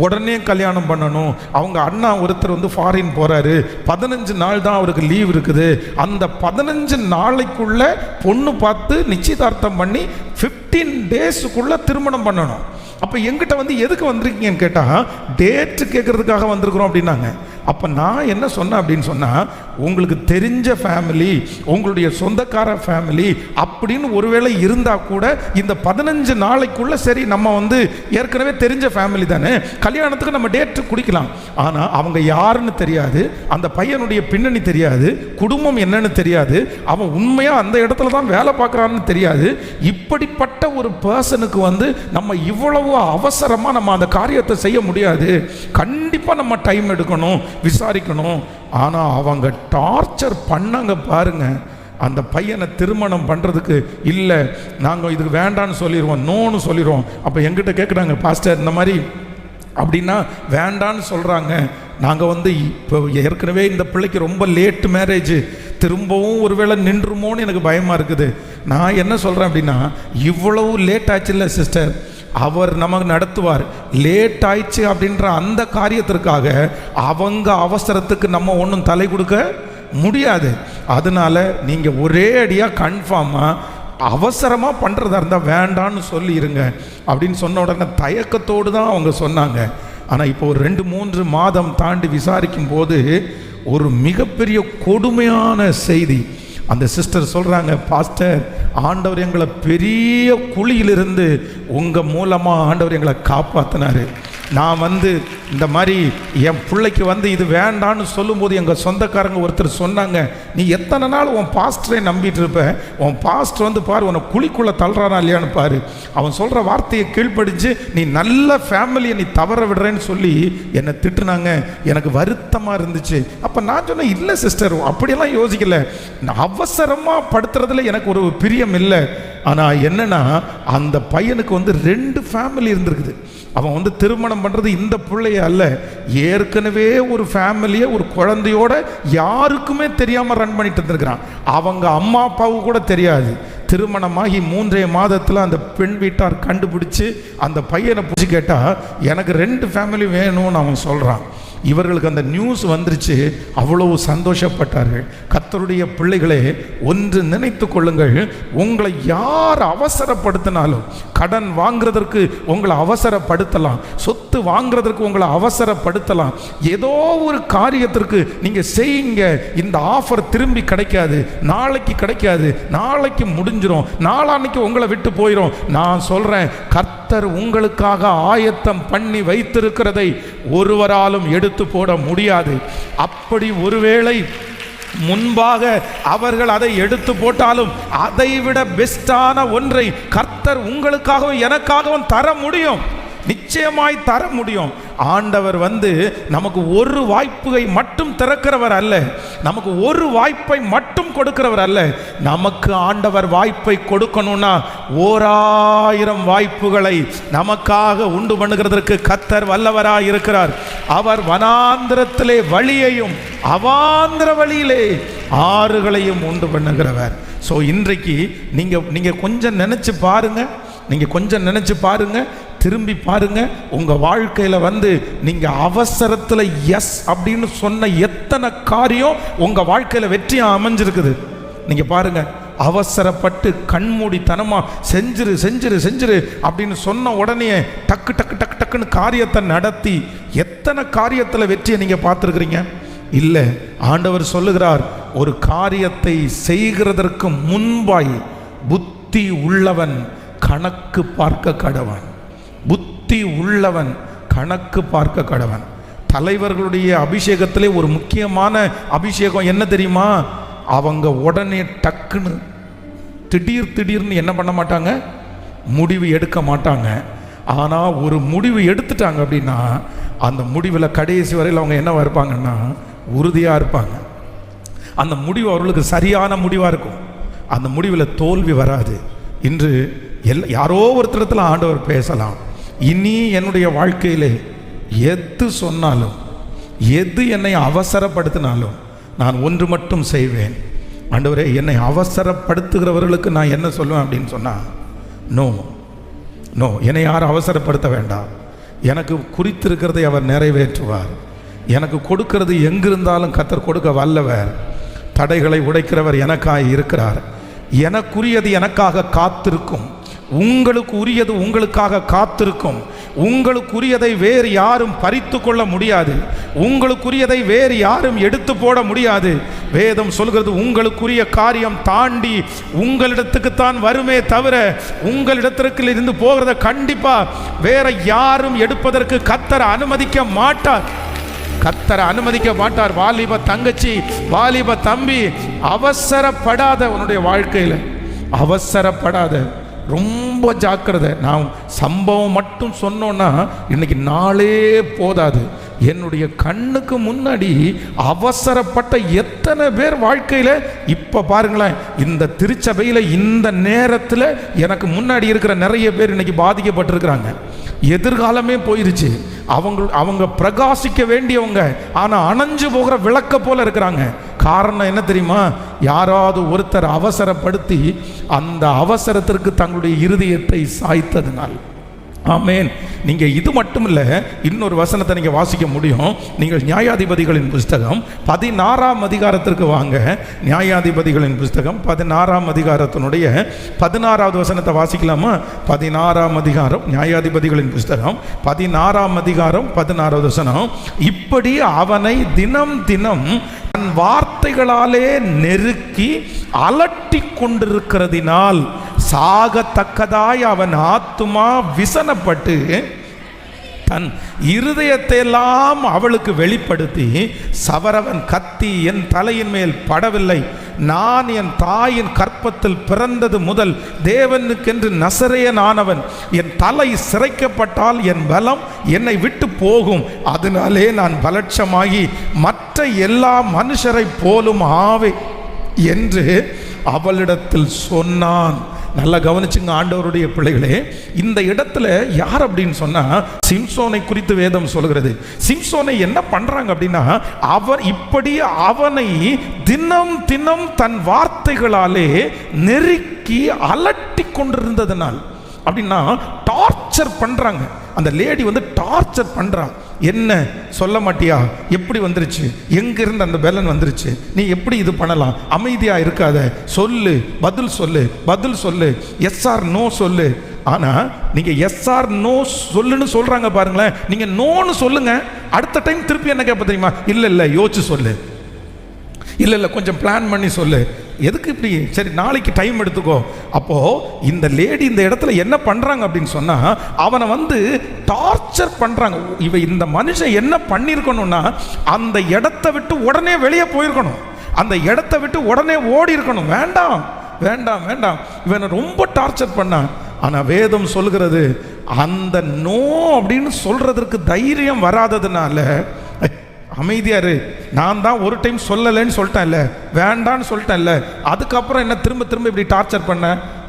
உடனே கல்யாணம் பண்ணணும். அவங்க அண்ணா ஒருத்தர் வந்து ஃபாரின் போகிறாரு, 15 நாள் தான் அவருக்கு லீவ் இருக்குது. அந்த 15 நாளைக்குள்ள பொண்ணு பார்த்து நிச்சயதார்த்தம் பண்ணி 15 டேஸுக்குள்ளே திருமணம் பண்ணணும். அப்போ எங்கிட்ட வந்து எதுக்கு வந்திருக்கீங்கன்னு கேட்டால், டேட்டு கேட்குறதுக்காக வந்திருக்கிறோம் அப்படின்னாங்க. அப்போ நான் என்ன சொன்னேன் அப்படின்னு சொன்னால், உங்களுக்கு தெரிஞ்ச ஃபேமிலி, உங்களுடைய சொந்தக்கார ஃபேமிலி அப்படின்னு ஒருவேளை இருந்தால் கூட இந்த 15 நாளைக்குள்ள சரி நம்ம ஏற்கனவே தெரிஞ்ச ஃபேமிலி தானே, கல்யாணத்துக்கு நம்ம டேட்டு குடிக்கலாம். ஆனால் அவங்க யாருன்னு தெரியாது, அந்த பையனுடைய பின்னணி தெரியாது, குடும்பம் என்னன்னு தெரியாது, அவன் உண்மையாக அந்த இடத்துல தான் வேலை பார்க்குறான்னு தெரியாது. இப்படிப்பட்ட ஒரு பர்சனுக்கு நம்ம இவ்வளவு அவசரமாக நம்ம அந்த காரியத்தை செய்ய முடியாது. கண்டிப்பாக நம்ம டைம் எடுக்கணும், விசாரிக்கணும். ஆனால் அவங்க டார்ச்சர் பண்ணாங்க பாருங்க. அந்த பையனை திருமணம் பண்ணுறதுக்கு இல்லை, நாங்கள் இதுக்கு வேண்டான்னு சொல்லிடுவோம், நோன்னு சொல்லிடுவோம். அப்போ எங்கிட்ட கேட்குறாங்க, பாஸ்டர் இந்த மாதிரி அப்படின்னா வேண்டான்னு சொல்கிறாங்க, நாங்கள் இப்போ ஏற்கனவே இந்த பிள்ளைக்கு ரொம்ப லேட் மேரேஜ், திரும்பவும் ஒருவேளை நின்றுமோன்னு எனக்கு பயமாக இருக்குது. நான் என்ன சொல்கிறேன் அப்படின்னா, இவ்வளவு லேட் ஆச்சு இல்லை சிஸ்டர், அவர் நமக்கு நடத்துவார். லேட் ஆயிடுச்சு அப்படின்ற அந்த காரியத்திற்காக அவங்க அவசரத்துக்கு நம்ம ஒன்றும் தலை கொடுக்க முடியாது. அதனால நீங்கள் ஒரே அடியாக கன்ஃபார்மாக அவசரமாக பண்ணுறதா இருந்தால் வேண்டான்னு சொல்லிடுங்க அப்படின்னு சொன்ன உடனே தயக்கத்தோடு தான் அவங்க சொன்னாங்க. ஆனால் இப்போ ஒரு 2-3 மாதம் தாண்டி விசாரிக்கும் போது ஒரு மிகப்பெரிய கொடுமையான செய்தி. அந்த சிஸ்டர் சொல்கிறாங்க, பாஸ்டர் ஆண்டவர் எங்களை பெரிய குழியிலிருந்து உங்கள் மூலமாக ஆண்டவர் எங்களை காப்பாற்றினார். நான் இந்த மாதிரி என் பிள்ளைக்கு இது வேண்டான்னு சொல்லும்போது எங்கள் சொந்தக்காரங்க ஒருத்தர் சொன்னாங்க, நீ எத்தனை நாள் உன் பாஸ்டரை நம்பிட்டு இருப்ப, உன் பாஸ்டர் பாரு உன்னை குழிக்குள்ளே தள்ளுறானா இல்லையான்னு பாரு, அவன் சொல்கிற வார்த்தையை கீழ்ப்படிஞ்சு நீ நல்ல ஃபேமிலியை நீ தவற விடுறேன்னு சொல்லி என்னை திட்டுனாங்க. எனக்கு வருத்தமாக இருந்துச்சு. அப்போ நான் சொன்னேன், இல்லை சிஸ்டர் அப்படியெல்லாம் யோசிக்கல, நான் அவசரமாக படுத்துறதுல எனக்கு ஒரு பிரியம் இல்லை. ஆனால் என்னன்னா அந்த பையனுக்கு 2 ஃபேமிலி இருந்திருக்குது. அவன் திருமணம் பண்ணுறது இந்த பிள்ளைய அல்ல, ஏற்கனவே ஒரு ஃபேமிலியை ஒரு குழந்தையோட யாருக்குமே தெரியாமல் ரன் பண்ணிட்டு இருந்திருக்கிறான். அவங்க அம்மா அப்பாவுக்கு கூட தெரியாது. திருமணமாகி 3 மாதத்தில் அந்த பெண் வீட்டார் கண்டுபிடிச்சு அந்த பையனை பிடிச்சி கேட்டால் எனக்கு 2 ஃபேமிலி வேணும்னு அவன் சொல்கிறான். இவர்களுக்கு அந்த நியூஸ் வந்துருச்சு, அவ்வளவு சந்தோஷப்பட்டார்கள். கர்த்தருடைய பிள்ளைகளே, ஒன்று நினைத்து கொள்ளுங்கள், உங்களை யார் அவசரப்படுத்தினாலும், கடன் வாங்குறதற்கு உங்களை அவசரப்படுத்தலாம், சொத்து வாங்குறதற்கு உங்களை அவசரப்படுத்தலாம், ஏதோ ஒரு காரியத்திற்கு நீங்கள் செய்யுங்க, இந்த ஆஃபர் திரும்பி கிடைக்காது, நாளைக்கு கிடைக்காது, நாளைக்கு முடிஞ்சிடும், நாளான்னைக்கு உங்களை விட்டு போயிடும். நான் சொல்கிறேன், கர்த்தர் உங்களுக்காக ஆயத்தம் பண்ணி வைத்திருக்கிறதை ஒருவராலும் எடுத்து போட முடியாது. அப்படி ஒருவேளை முன்பாக அவர்கள் அதை எடுத்து போட்டாலும் அதைவிட பெஸ்டான ஒன்றை கர்த்தர் உங்களுக்காகவும் எனக்காகவும் தர முடியும், நிச்சயமாய் தர முடியும். ஆண்டவர் நமக்கு ஒரு வாய்ப்பை மட்டும் திறக்கிறவர் அல்ல, நமக்கு ஒரு வாய்ப்பை மட்டும் கொடுக்கிறவர் அல்ல. நமக்கு ஆண்டவர் வாய்ப்பை கொடுக்கணும்னா 1000 வாய்ப்புகளை நமக்காக உண்டு பண்ணுகிறதற்கு கர்த்தர் வல்லவராய் இருக்கிறார். அவர் வனாந்திரத்திலே வழியையும் அவாந்திர வழியிலே ஆறுகளையும் உண்டு பண்ணுகிறவர். ஸோ இன்றைக்கு நீங்க கொஞ்சம் நினைச்சு பாருங்க, திரும்பி பாருங்க. உங்க வாழ்க்கையில நீங்க அவசரத்துல எஸ் அப்படின்னு சொன்ன எத்தனை காரியம் உங்க வாழ்க்கையில வெற்றியா அமைஞ்சிருக்குது. நீங்க பாருங்க, அவசரப்பட்டு கண்மூடித்தனமா செஞ்சிரு அப்படின்னு சொன்ன உடனே டக்குன்னு காரியத்தை நடத்தி எத்தனை காரியத்துல வெற்றியை நீங்க பார்த்துருக்கிறீங்க? இல்லை, ஆண்டவர் சொல்லுகிறார், ஒரு காரியத்தை செய்கிறதற்கு முன்பாய் புத்தி உள்ளவன் கணக்கு பார்க்க கடவன். புத்தி உள்ளவன் கணக்கு பார்க்க கடவன். தலைவர்களுடைய அபிஷேகத்திலே ஒரு முக்கியமான அபிஷேகம் என்ன தெரியுமா? அவங்க உடனே டக்குன்னு திடீர்னு என்ன பண்ண மாட்டாங்க, முடிவு எடுக்க மாட்டாங்க. ஆனால் ஒரு முடிவு எடுத்துட்டாங்க அப்படின்னா அந்த முடிவில் கடைசி வரையில் அவங்க என்னவா இருப்பாங்கன்னா உறுதியாக இருப்பாங்க. அந்த முடிவு அவர்களுக்கு சரியான முடிவாக இருக்கும். அந்த முடிவில் தோல்வி வராது. இன்று யாரோ ஒருத்தரத்தில் ஆண்டவர் பேசலாம், இனி என்னுடைய வாழ்க்கையிலே எது சொன்னாலும், எது என்னை அவசரப்படுத்தினாலும் நான் ஒன்று மட்டும் செய்வேன். ஆண்டவரே, என்னை அவசரப்படுத்துகிறவர்களுக்கு நான் என்ன சொல்லுவேன் அப்படின்னு சொன்னால், நோ, என்னை யாரும் அவசரப்படுத்த வேண்டாம். எனக்கு குறித்திருக்கிறதை அவர் நிறைவேற்றுவார். எனக்கு கொடுக்கிறது எங்கிருந்தாலும் கர்த்தர் கொடுக்க வல்லவர். தடைகளை உடைக்கிறவர் எனக்காக இருக்கிறார். எனக்குரியது எனக்காக காத்திருக்கும், உங்களுக்கு உரியது உங்களுக்காக காத்திருக்கும். உங்களுக்குரியதை வேறு யாரும் பறித்து கொள்ள முடியாது. உங்களுக்குரியதை வேறு யாரும் எடுத்து போட முடியாது. வேதம் சொல்கிறது, உங்களுக்குரிய காரியம் தாண்டி உங்களிடத்துக்குத்தான் வருமே தவிர உங்களிடத்திற்கு இருந்து போகிறத கண்டிப்பா வேற யாரும் எடுப்பதற்கு கர்த்தர் அனுமதிக்க மாட்டார். கர்த்தர் அனுமதிக்க மாட்டார். வாலிப தங்கச்சி, வாலிப தம்பி, அவசரப்படாத. உன்னுடைய வாழ்க்கையில் அவசரப்படாத, ரொம்ப ஜாக்கிரதை. நான் சம்பவம் மட்டும் சொன்னோன்னா இன்னைக்கு நாளே போதாது. என்னுடைய கண்ணுக்கு முன்னாடி அவசரப்பட்ட எத்தனை பேர் வாழ்க்கையில் இப்போ பாருங்களேன். இந்த திருச்சபையில் இந்த நேரத்தில் எனக்கு முன்னாடி இருக்கிற நிறைய பேர் இன்னைக்கு பாதிக்கப்பட்டிருக்கிறாங்க. எதிர்காலமே போயிருச்சு. அவங்க பிரகாசிக்க வேண்டியவங்க, ஆனால் அணைஞ்சு போகிற விளக்க போல இருக்கிறாங்க. காரணம் என்ன தெரியுமா? யாராவது ஒருத்தர் அவசரப்படுத்தி அந்த அவசரத்திற்கு தங்களுடைய இருதயத்தை சாய்த்ததினால். ஆமேன். நீங்க இது மட்டும் இல்ல, இன்னொரு வசனத்தை நீங்க வாசிக்க முடியும். நீங்கள் நியாயாதிபதிகளின் புஸ்தகம் 16ஆம் அதிகாரத்திற்கு வாங்க. நியாயாதிபதிகளின் புஸ்தகம் 16ஆம் அதிகாரத்தினுடைய 16வது வசனத்தை வாசிக்கலாமா? 16ஆம் அதிகாரம், நியாயாதிபதிகளின் புஸ்தகம் 16ஆம் அதிகாரம் 16வது வசனம். இப்படி அவனை தினம் தினம் தன் வார்த்தைகளாலே நெருக்கி அலட்டி கொண்டிருக்கிறதினால் சாகத்தக்கதாய் அவன் ஆத்துமா விசனப்பட்டு தன் இருதயத்தை எல்லாம் அவளுக்கு வெளிப்படுத்தி, சவரவன் கத்தி என் தலையின் மேல் படவில்லை, நான் என் தாயின் கற்பத்தில் பிறந்தது முதல் தேவனுக்கென்று நசரேயனானவன், என் தலை சிரைக்கப்பட்டால் என் பலம் என்னை விட்டு போகும், அதனாலே நான் பலட்சமாகி மற்ற எல்லா மனுஷரை போலும் ஆவே என்று அவளிடத்தில் சொன்னான். நல்லா கவனிச்சுங்க ஆண்டவருடைய பிள்ளைகளே. இந்த இடத்துல யார் அப்படின்னு சொன்னா சிம்சோனை குறித்து வேதம் சொல்கிறது. சிம்சோனை என்ன பண்றாங்க அப்படின்னா, அவர் இப்படி அவனை தினம் தினம் தன் வார்த்தைகளாலே நெருக்கி அலட்டி கொண்டிருந்ததனால், அப்படின்னா டார்ச்சர் பண்றாங்க. அந்த லேடி வந்து டார்ச்சர் பண்றான். என்ன சொல்ல மாட்டியா? எப்படி வந்துருச்சு? எங்கிருந்து அந்த பெலன் வந்துருச்சு? நீ எப்படி இது பண்ணலாம்? அமைதியா இருக்காத, சொல்லு, பதில் சொல்லு, பதில் சொல்லு, எஸ் ஆர் நோ சொல்லு. ஆனா நீங்க எஸ் ஆர் நோ சொல்லுன்னு சொல்றாங்க பாருங்களேன். நீங்க நோன்னு சொல்லுங்க, அடுத்த டைம் திருப்பி என்ன கேட்ப தெரியுமா? இல்ல இல்ல யோசிச்சு சொல்லு, இல்ல இல்ல கொஞ்சம் பிளான் பண்ணி சொல்லு. எதுக்கு இப்படி? சரி நாளைக்கு டைம் எடுத்துக்கோ. அப்போ இந்த லேடி இந்த இடத்துல என்ன பண்றாங்க அப்படின்னு சொன்னா, அவனை வந்து டார்ச்சர் பண்றாங்க. இந்த மனுஷன் என்ன பண்ணிருக்கணும்னா, அந்த இடத்தை விட்டு உடனே வெளியே போயிருக்கணும், அந்த இடத்தை விட்டு உடனே ஓடி இருக்கணும். வேண்டாம் வேண்டாம் வேண்டாம், இவனை ரொம்ப டார்ச்சர் பண்ணான். ஆனா வேதம் சொல்கிறது, அந்த நோ அப்படின்னு சொல்றதற்கு தைரியம் வராததுனால அமைதியாரு. நான் தான் ஒரு டைம் சொல்லலைன்னு சொல்லிட்டேன்ல, வேண்டான்னு சொல்லிட்டேன்ல, அதுக்கப்புறம் என்ன திரும்ப திரும்ப இப்படி டார்ச்சர் பண்ண?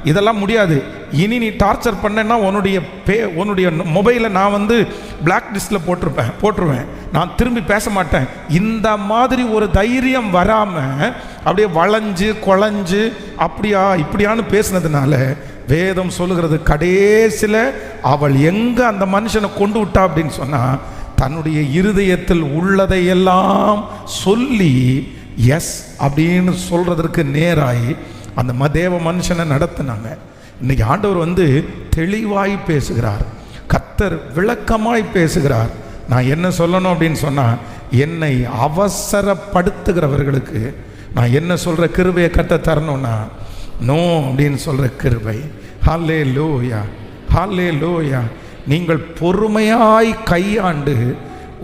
இதெல்லாம் முடியாது. இனி நீ டார்ச்சர் பண்ணேன்னா உன்னுடைய மொபைலை நான் வந்து பிளாக் லிஸ்ட்டில் போட்டுருவேன், நான் திரும்பி பேச மாட்டேன். இந்த மாதிரி ஒரு தைரியம் வராமல் அப்படியே வளைஞ்சு குழஞ்சு அப்படியா இப்படியான்னு பேசினதுனால வேதம் சொல்லுகிறது, கடைசியில் அவள் எங்கே அந்த மனுஷனை கொண்டு விட்டா அப்படின்னு சொன்னால், தன்னுடைய இருதயத்தில் உள்ளதையெல்லாம் சொல்லி எஸ் அப்படின்னு சொல்றதற்கு நேராய் அந்த தேவ மனுஷனை நடத்தினாங்க. இன்னைக்கு ஆண்டவர் வந்து தெளிவாய் பேசுகிறார், கர்த்தர் விளக்கமாய் பேசுகிறார். நான் என்ன சொல்லணும் அப்படின்னு சொன்னா, என்னை அவசரப்படுத்துகிறவர்களுக்கு நான் என்ன சொல்ற கிருபையை கர்த்தர் தரணும்னா, நோ அப்படின்னு சொல்ற கிருபை. ஹல்லேலூயா, ஹல்லேலூயா. நீங்கள் பொறுமையாய் கையாண்டு,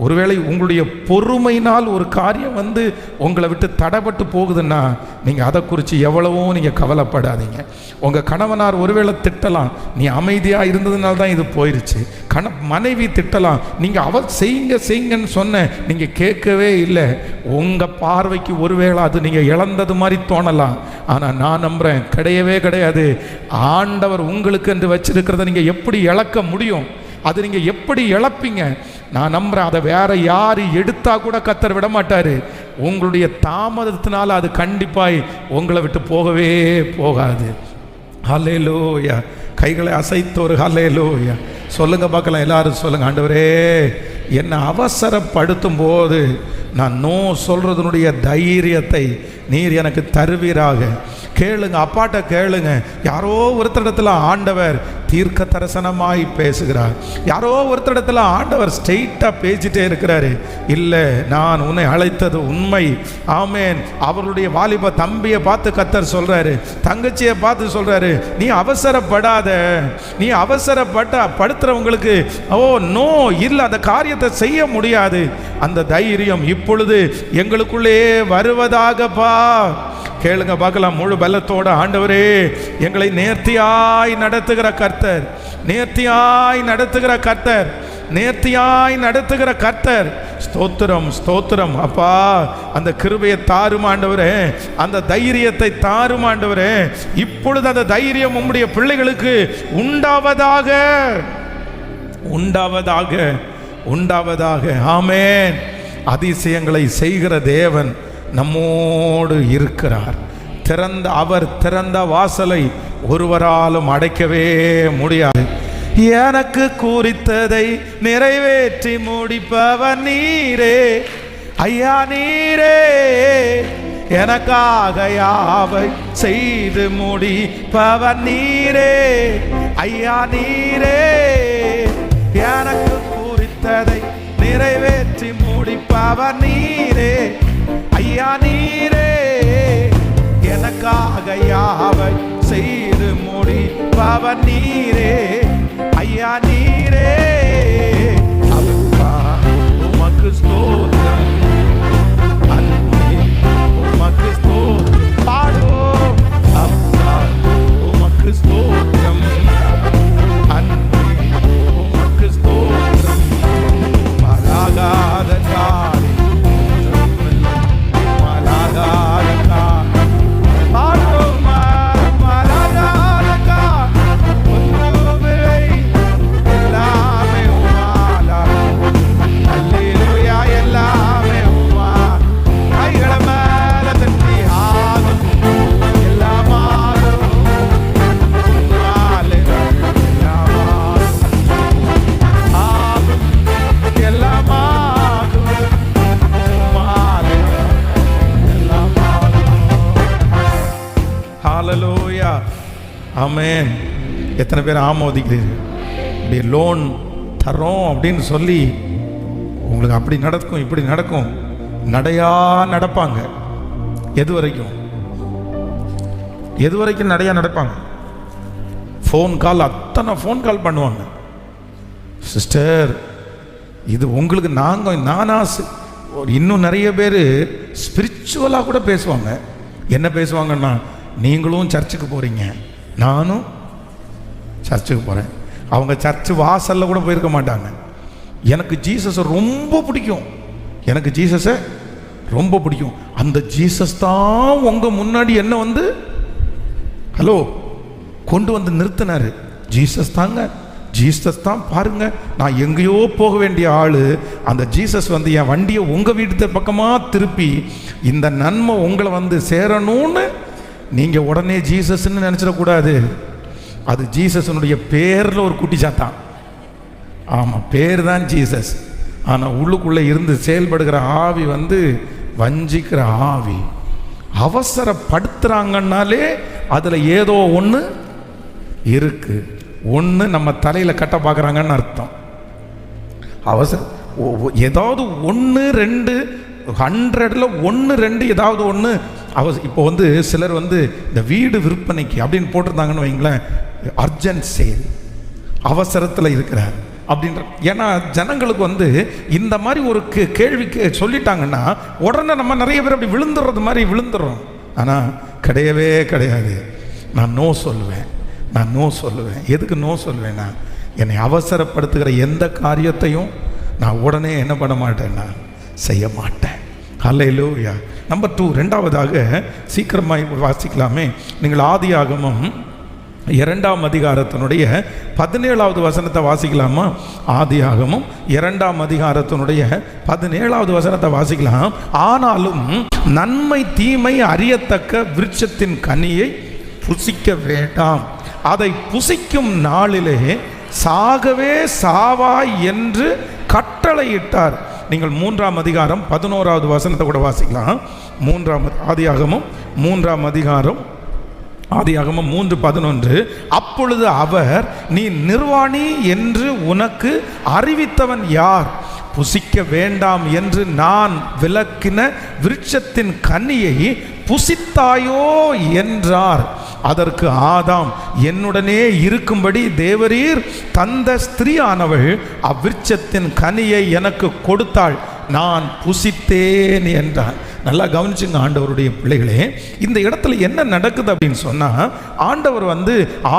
ஒருவேளை உங்களுடைய பொறுமையினால் ஒரு காரியம் வந்து உங்களை விட்டு தடைப்பட்டு போகுதுன்னா, நீங்கள் அதை குறித்து எவ்வளவோ நீங்கள் கவலைப்படாதீங்க. உங்கள் கணவனார் ஒருவேளை திட்டலாம், நீ அமைதியாக இருந்ததுனால தான் இது போயிடுச்சு. மனைவி திட்டலாம், நீங்கள் செய்யுங்கன்னு சொன்ன நீங்கள் கேட்கவே இல்லை. உங்கள் பார்வைக்கு ஒருவேளை அது நீங்கள் இழந்தது மாதிரி தோணலாம். ஆனால் நான் நம்புகிறேன், கிடையவே கிடையாது. ஆண்டவர் உங்களுக்கு என்று வச்சிருக்கிறத நீங்கள் எப்படி இழக்க முடியும்? அது நீங்கள் எப்படி இழப்பீங்க? நான் நம்புறேன், அதை வேற யாரு எடுத்தா கூட கர்த்தர் விட மாட்டாரு. உங்களுடைய தாமதத்தினால அது கண்டிப்பாய் உங்களை விட்டு போகவே போகாது. ஹல்லேலூயா. கைகளை அசைத்து ஒரு ஹல்லேலூயா சொல்லுங்க பார்க்கலாம். எல்லாரும் சொல்லுங்க, ஆண்டவரே என்னை அவசரப்படுத்தும் போது நான் நோ சொல்றதனுடைய தைரியத்தை நீர் எனக்கு தருவீராக. கேளுங்க, அப்பாட்ட கேளுங்க. யாரோ ஒருத்தரிடத்துல ஆண்டவர் தீர்க்க தரிசனமாய் பேசுகிறார். யாரோ ஒருத்தரிடத்துல ஆண்டவர் ஸ்ட்ரெயிட்டா பேசிட்டே இருக்கிறாரு. இல்லை, நான் உன்னை அழைத்தது உண்மை. ஆமேன். அவர்களுடைய வாலிப தம்பியை பார்த்து கர்த்தர் சொல்றாரு, தங்கச்சியை பார்த்து சொல்றாரு, நீ அவசரப்படாத. நீ படுத்துறவங்களுக்கு ஓ நோ இல்லை, அந்த காரியத்தை செய்ய முடியாது. அந்த தைரியம் இப்பொழுது எங்களுக்குள்ளே வருவதாகப்பா. கேளுங்க பார்க்கலாம். முழு பலத்தோட ஆண்டவரே, எங்களை நேர்த்தியாய் நடத்துகிற கர்த்தர், நேர்த்தியாய் நடத்துகிற கர்த்தர், நேர்த்தியாய் நடத்துகிற கர்த்தர். ஸ்தோத்திரம், ஸ்தோத்திரம் அப்பா. அந்த கிருபையை தாரும் ஆண்டவரே, அந்த தைரியத்தை தாரும் ஆண்டவரே. இப்பொழுது அந்த தைரியம் உம்முடைய பிள்ளைகளுக்கு உண்டாவதாக, உண்டாவதாக, உண்டாவதாக. ஆமென். அதிசயங்களை செய்கிற தேவன் நம்மோடு இருக்கிறார். அவர் திறந்த வாசலை ஒருவராலும் அடைக்கவே முடியாது. எனக்கு குறித்ததை நிறைவேற்றி முடிப்பவர் நீரே ஐயா, நீரே. எனக்காக யாவை செய்து முடிப்பவர் நீரே ஐயா, நீரே. எனக்கு குறித்ததை நிறைவேற்றி முடிப்பவர் நீரே ஐயா, நீரே. எனக்காக யாவை செய்து முடிப்பவர் நீரே ஐயா, நீரே. அப்பா உமக்கு ஸ்தோத்திரம், அன்பே உமக்கு ஸ்தோத்திரம். பாடுவோம். அப்பா உமக்கு ஸ்தோத்திரம், அன்பே உமக்கு ஸ்தோத்திரம். மலாகாத காரி, மலாகாத காரி, பாடுவோம். மலாகாத காரி, ஒன்றுமில்லை, எல்லாமே உம்மாலா. அல்லேலூயா, எல்லாமே உம்மா. கைகளை மேல தட்டி ஆகும், எல்லாமாகும் உம்மாலே, எல்லாமாகும் ஆகும், எல்லாமாகும் உம்மாலே, எல்லாமாகும். ஹல்லேலூயா, ஆமென். எத்தனை பேர் ஆமோதிக்கிறீர்கள்? இப்படி லோன் தரோம் அப்படின்னு சொல்லி உங்களுக்கு அப்படி நடக்கும், இப்படி நடக்கும். நடையா நடப்பாங்க. எது வரைக்கும்? எது வரைக்கும் நடையா நடப்பாங்க? ஃபோன் கால், அத்தனை ஃபோன் கால் பண்ணுவாங்க. சிஸ்டர், இது உங்களுக்கு இன்னும் நிறைய பேர் ஸ்பிரிச்சுவலாக கூட பேசுவாங்க. என்ன பேசுவாங்கன்னா, நீங்களும் சர்ச்சுக்கு போகிறீங்க, நானும் சர்ச்சுக்கு போகிறேன். அவங்க சர்ச்சு வாசலில் கூட போயிருக்க மாட்டாங்க. எனக்கு ஜீசஸை ரொம்ப பிடிக்கும், எனக்கு ஜீசஸை ரொம்ப பிடிக்கும். அந்த ஜீசஸ் தான் உங்கள் முன்னாடி என்ன வந்து ஹலோ கொண்டு வந்து நிறுத்தினாரு. ஜீசஸ் தாங்க, ஜீசஸ் தான் பாருங்க. நான் எங்கேயோ போக வேண்டிய ஆள், அந்த ஜீசஸ் வந்து என் வண்டியை உங்கள் வீட்டு பக்கமாக திருப்பி இந்த நன்மை உங்களை வந்து சேரணும்னு நீங்கள் உடனே ஜீசஸ்ன்னு நினச்சிடக்கூடாது. அது ஜீசஸனுடைய பேரில் ஒரு குட்டி சாத்தான். ஆமாம், பேர் தான் ஜீசஸ். ஆனால் உள்ளுக்குள்ளே இருந்து செயல்படுகிற ஆவி வந்து வஞ்சிக்கிற ஆவி. அவசரப்படுத்துகிறாங்கன்னாலே அதில் ஏதோ ஒன்று இருக்கு. ஒன்று நம்ம தலையில் கட்ட பார்க்குறாங்கன்னு அர்த்தம். ஏதாவது 1 2 100ல் 1 2 ஏதாவது ஒன்று இப்போ வந்து சிலர் வந்து இந்த வீடு விற்பனைக்கு அப்படின்னு போட்டிருந்தாங்கன்னு வைங்களேன், அர்ஜென்ட் சேல், அவசரத்தில் இருக்கிறார் அப்படின்ற. ஏன்னா ஜனங்களுக்கு வந்து இந்த மாதிரி ஒரு கேள்வி சொல்லிட்டாங்கன்னா உடனே நம்ம நிறைய பேர் அப்படி விழுந்துடுறது மாதிரி விழுந்துடுறோம். ஆனால் கிடையவே கிடையாது. நான் நோ சொல்லுவேன், நான் நோ சொல்லுவேன். எதுக்கு நோ சொல்லுவேன்னா, என்னை அவசரப்படுத்துகிற எந்த காரியத்தையும் நான் உடனே என்ன பண்ண மாட்டேன்னா செய்ய மாட்டேன். ஹல்லேலூயா. நம்பர் 2, ரெண்டாவதாக சீக்கிரமாக வாசிக்கலாமே. நீங்கள் ஆதியாகமம் 2ஆம் அதிகாரத்தினுடைய 17வது வசனத்தை வாசிக்கலாமா? ஆதியாகமம் 2ஆம் அதிகாரத்தினுடைய 17வது வசனத்தை வாசிக்கலாம். ஆனாலும் நன்மை தீமை அறியத்தக்க விருட்சத்தின் கனியை புசிக்க வேண்டாம், அதை புசிக்கும் நாளிலே சாகவே சாவாய் என்று கட்டளையிட்டார். நீங்கள் 3ஆம் அதிகாரம் 11வது வசனத்தை கூட வாசிக்கலாம். ஆதியாகமம் 3ஆம் அதிகாரம், ஆதியாகமம் 3:11. அப்பொழுது அவர், நீ நிர்வாணி என்று உனக்கு அறிவித்தவன் யார்? புசிக்க வேண்டாம் என்று நான் விலக்கின விருட்சத்தின் கனியை புசித்தாயோ என்றார். அதற்கு ஆதாம், என்னுடனே இருக்கும்படி தேவரீர் தந்த ஸ்திரீயானவள் அவ்விருட்சத்தின் கனியை எனக்கு கொடுத்தாள், நான் புசித்தேன் என்றான். நல்லா கவனிச்சுங்க ஆண்டவருடைய பிள்ளைகளே, இந்த இடத்துல என்ன நடக்குது அப்படின்னு சொன்னா, ஆண்டவர்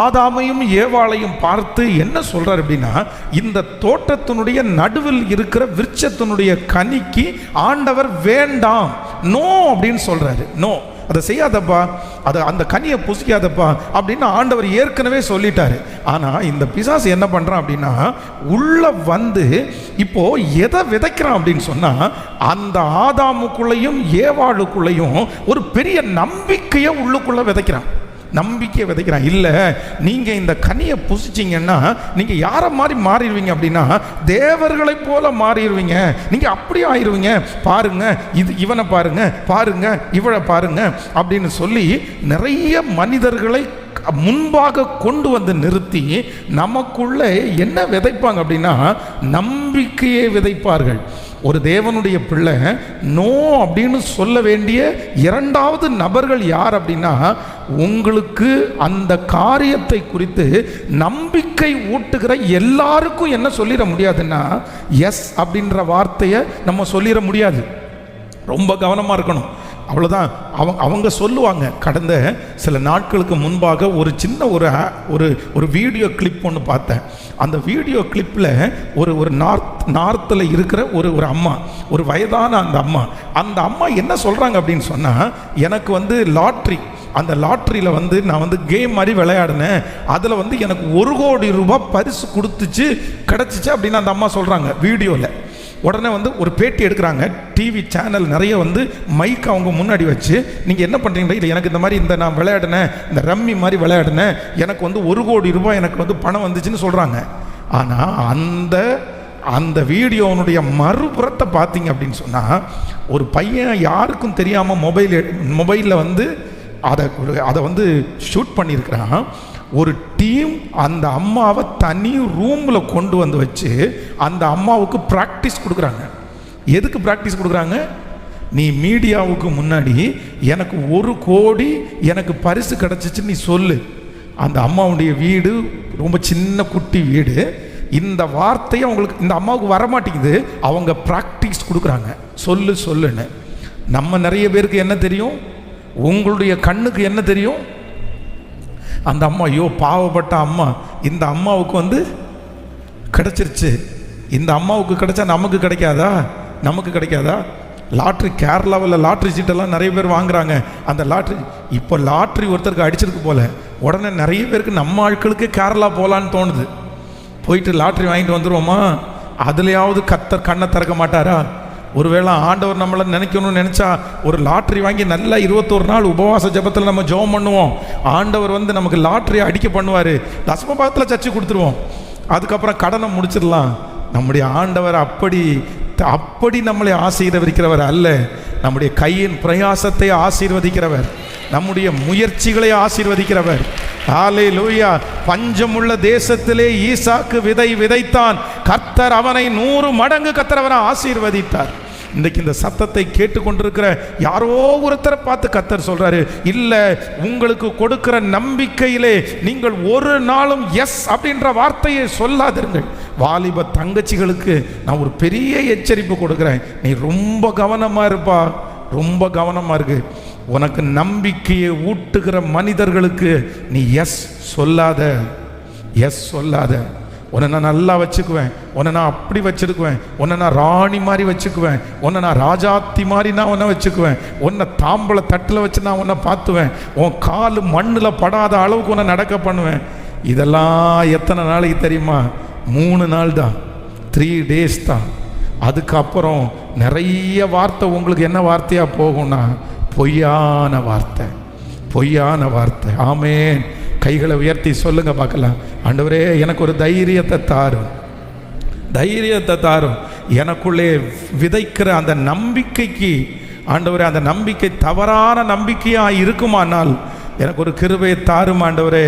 ஆதாமையும் ஏவாளையும் பார்த்து என்ன சொல்றார் அப்படின்னா, இந்த தோட்டத்தினுடைய நடுவில் இருக்கிற விருட்சத்தினுடைய கனிக்கு ஆண்டவர் வேண்டாம், நோ அப்படின்னு சொல்றாரு. நோ, அதை செய்யாதப்பா, அதை அந்த கனியை புசிக்காதப்பா அப்படின்னு ஆண்டவர் ஏற்கனவே சொல்லிட்டாரு. ஆனால் இந்த பிசாசு என்ன பண்ணுறான் அப்படின்னா, உள்ள இப்போ எதை விதைக்கிறான் அப்படின்னு சொன்னால், அந்த ஆதாமுக்குள்ளேயும் ஏவாளுக்குள்ளேயும் ஒரு பெரிய நம்பிக்கையை உள்ளுக்குள்ளே விதைக்கிறான். இல்லை, நீங்கள் இந்த கனியை புசிச்சிங்கன்னா நீங்கள் யாரை மாதிரி மாறிடுவீங்க அப்படின்னா, தேவர்களை போல மாறிடுவீங்க, நீங்கள் அப்படியே ஆயிடுவீங்க, பாருங்க இவனை பாருங்க, பாருங்க இவளை பாருங்க அப்படின்னு சொல்லி நிறைய மனிதர்களை முன்பாக கொண்டு நிறுத்தி நமக்குள்ள என்ன விதைப்பாங்க அப்படின்னா, நம்பிக்கையை விதைப்பார்கள். ஒரு தேவனுடைய பிள்ளை நோ அப்படின்னு சொல்ல வேண்டிய இரண்டாவது நபர்கள் யார் அப்படின்னா, உங்களுக்கு அந்த காரியத்தை குறித்து நம்பிக்கை ஊட்டுகிற எல்லாருக்கும் என்ன சொல்லிட முடியாதுன்னா, எஸ் அப்படின்ற வார்த்தையை நம்ம சொல்லிட முடியாது. ரொம்ப கவனமாக இருக்கணும். அவ்வளோதான். அவங்க சொல்லுவாங்க. கடந்த சில நாட்களுக்கு முன்பாக ஒரு சின்ன ஒரு வீடியோ கிளிப் ஒன்று பார்த்தேன். அந்த வீடியோ கிளிப்பில் ஒரு நார்த்தில் இருக்கிற ஒரு அம்மா, ஒரு வயதான அந்த அம்மா என்ன சொல்கிறாங்க அப்படின்னு சொன்னால், எனக்கு லாட்ரி, அந்த லாட்ரியில் நான் கேம் மாதிரி விளையாடினேன், அதில் எனக்கு 1 கோடி ரூபாய் பரிசு கொடுத்துச்சு, கிடச்சிச்சு அப்படின்னு அந்த அம்மா சொல்கிறாங்க வீடியோவில். உடனே ஒரு பேட்டி எடுக்கிறாங்க. டிவி சேனல் நிறைய மைக் அவங்க முன்னாடி வச்சு, நீங்கள் என்ன பண்ணுறீங்க, இல்லை எனக்கு இந்த மாதிரி நான் விளையாடினேன், இந்த ரம்மி மாதிரி விளையாடினேன், எனக்கு 1 கோடி ரூபாய் எனக்கு பணம் வந்துச்சுன்னு சொல்கிறாங்க. ஆனால் அந்த வீடியோனுடைய மறுபுறத்தை பார்த்தீங்க அப்படின்னு சொன்னால், ஒரு பையன் யாருக்கும் தெரியாமல் மொபைலில் அதை ஷூட் பண்ணியிருக்கிறான். ஒரு டீம் அந்த அம்மாவை தனி ரூமில் கொண்டு வச்சு அந்த அம்மாவுக்கு ப்ராக்டிஸ் கொடுக்குறாங்க. எதுக்கு ப்ராக்டிஸ் கொடுக்குறாங்க? நீ மீடியாவுக்கு முன்னாடி எனக்கு 1 கோடி எனக்கு பரிசு கிடச்சிச்சு நீ சொல்லு. அந்த அம்மாவுடைய வீடு ரொம்ப சின்ன குட்டி வீடு. இந்த வார்த்தையை அவங்களுக்கு, இந்த அம்மாவுக்கு வரமாட்டேங்குது. அவங்க ப்ராக்டிஸ் கொடுக்குறாங்க, சொல்லுன்னு. நம்ம நிறைய பேருக்கு என்ன தெரியும்? உங்களுடைய கண்ணுக்கு என்ன தெரியும்? அந்த அம்மா, ஐயோ பாவப்பட்ட அம்மா, இந்த அம்மாவுக்கு கிடைச்சிருச்சு, இந்த அம்மாவுக்கு கிடைச்சா நமக்கு கிடைக்காதா? லாட்ரி, கேரளாவில் லாட்ரி சீட்டெல்லாம் நிறைய பேர் வாங்குறாங்க. அந்த இப்போ லாட்ரி ஒருத்தருக்கு அடிச்சிருக்கு போல, உடனே நிறைய பேருக்கு நம்ம ஆட்களுக்கு கேரளா போகலான்னு தோணுது. போயிட்டு லாட்ரி வாங்கிட்டு வந்துடுவோமா? அதுலையாவது கர்த்தர் கண்ணை திறக்க மாட்டாரா? ஒருவேளை ஆண்டவர் நம்மளை நினைக்கணும்னு நினச்சா ஒரு லாட்ரி வாங்கி நல்லா 21 நாள் உபவாச ஜபத்தில் நம்ம ஜெபம் பண்ணுவோம். ஆண்டவர் நமக்கு லாட்ரியை அடிக்க பண்ணுவார். தசமபாகத்தில் சர்ச்சை கொடுத்துருவோம். அதுக்கப்புறம் கடனை முடிச்சிடலாம். நம்முடைய ஆண்டவர் அப்படி நம்மளை ஆசீர்வதிக்கிறவர் அல்ல. நம்முடைய கையின் பிரயாசத்தை ஆசீர்வதிக்கிறவர், நம்முடைய முயற்சிகளை ஆசீர்வதிக்கிறவர். ஹல்லேலூயா. பஞ்சமுள்ள தேசத்திலே ஈசாக்கு விதை விதைத்தான், கர்த்தர் அவனை 100 மடங்கு கர்த்தர் அவனை ஆசீர்வதித்தார். இன்றைக்கு இந்த சத்தத்தை கேட்டுக்கொண்டிருக்கிற யாரோ ஒருத்தரை பார்த்து கர்த்தர் சொல்றாரு, இல்லை, உங்களுக்கு கொடுக்கிற நம்பிக்கையிலே நீங்கள் ஒரு நாளும் எஸ் அப்படின்ற வார்த்தையை சொல்லாதிருங்கள். வாலிப தங்கச்சிகளுக்கு நான் ஒரு பெரிய எச்சரிப்பு கொடுக்குறேன். நீ ரொம்ப கவனமா இருப்பா, ரொம்ப கவனமா இருக்கு. உனக்கு நம்பிக்கையை ஊட்டுகிற மனிதர்களுக்கு நீ எஸ் சொல்லாத. உன்னை நான் நல்லா வச்சுக்குவேன், உன்னை நான் அப்படி வச்சிருக்குவேன், உன்னை நான் ராணி மாதிரி வச்சுக்குவேன், உன்னை நான் ராஜாத்தி மாதிரி நான் உன்னை வச்சுக்குவேன், உன்னை தாம்பளை தட்டில் வச்சு நான் உன்னை பார்த்துவேன், உன் கால் மண்ணில் படாத அளவுக்கு உன்னை நடக்க பண்ணுவேன். இதெல்லாம் எத்தனை நாளைக்கு தெரியுமா? 3 நாள் தான், 3 days தான். அதுக்கப்புறம் நிறைய வார்த்தை உங்களுக்கு என்ன வார்த்தையாக போகும்னா, பொய்யான வார்த்தை. ஆமென். கைகளை உயர்த்தி சொல்லுங்க பார்க்கலாம். ஆண்டவரே, எனக்கு ஒரு தைரியத்தை தாரும். எனக்குள்ளே விதைக்கிற அந்த நம்பிக்கைக்கு ஆண்டவரே, அந்த நம்பிக்கை தவறான நம்பிக்கையாக இருக்குமானால் எனக்கு ஒரு கிருபையை தாரும் ஆண்டவரே.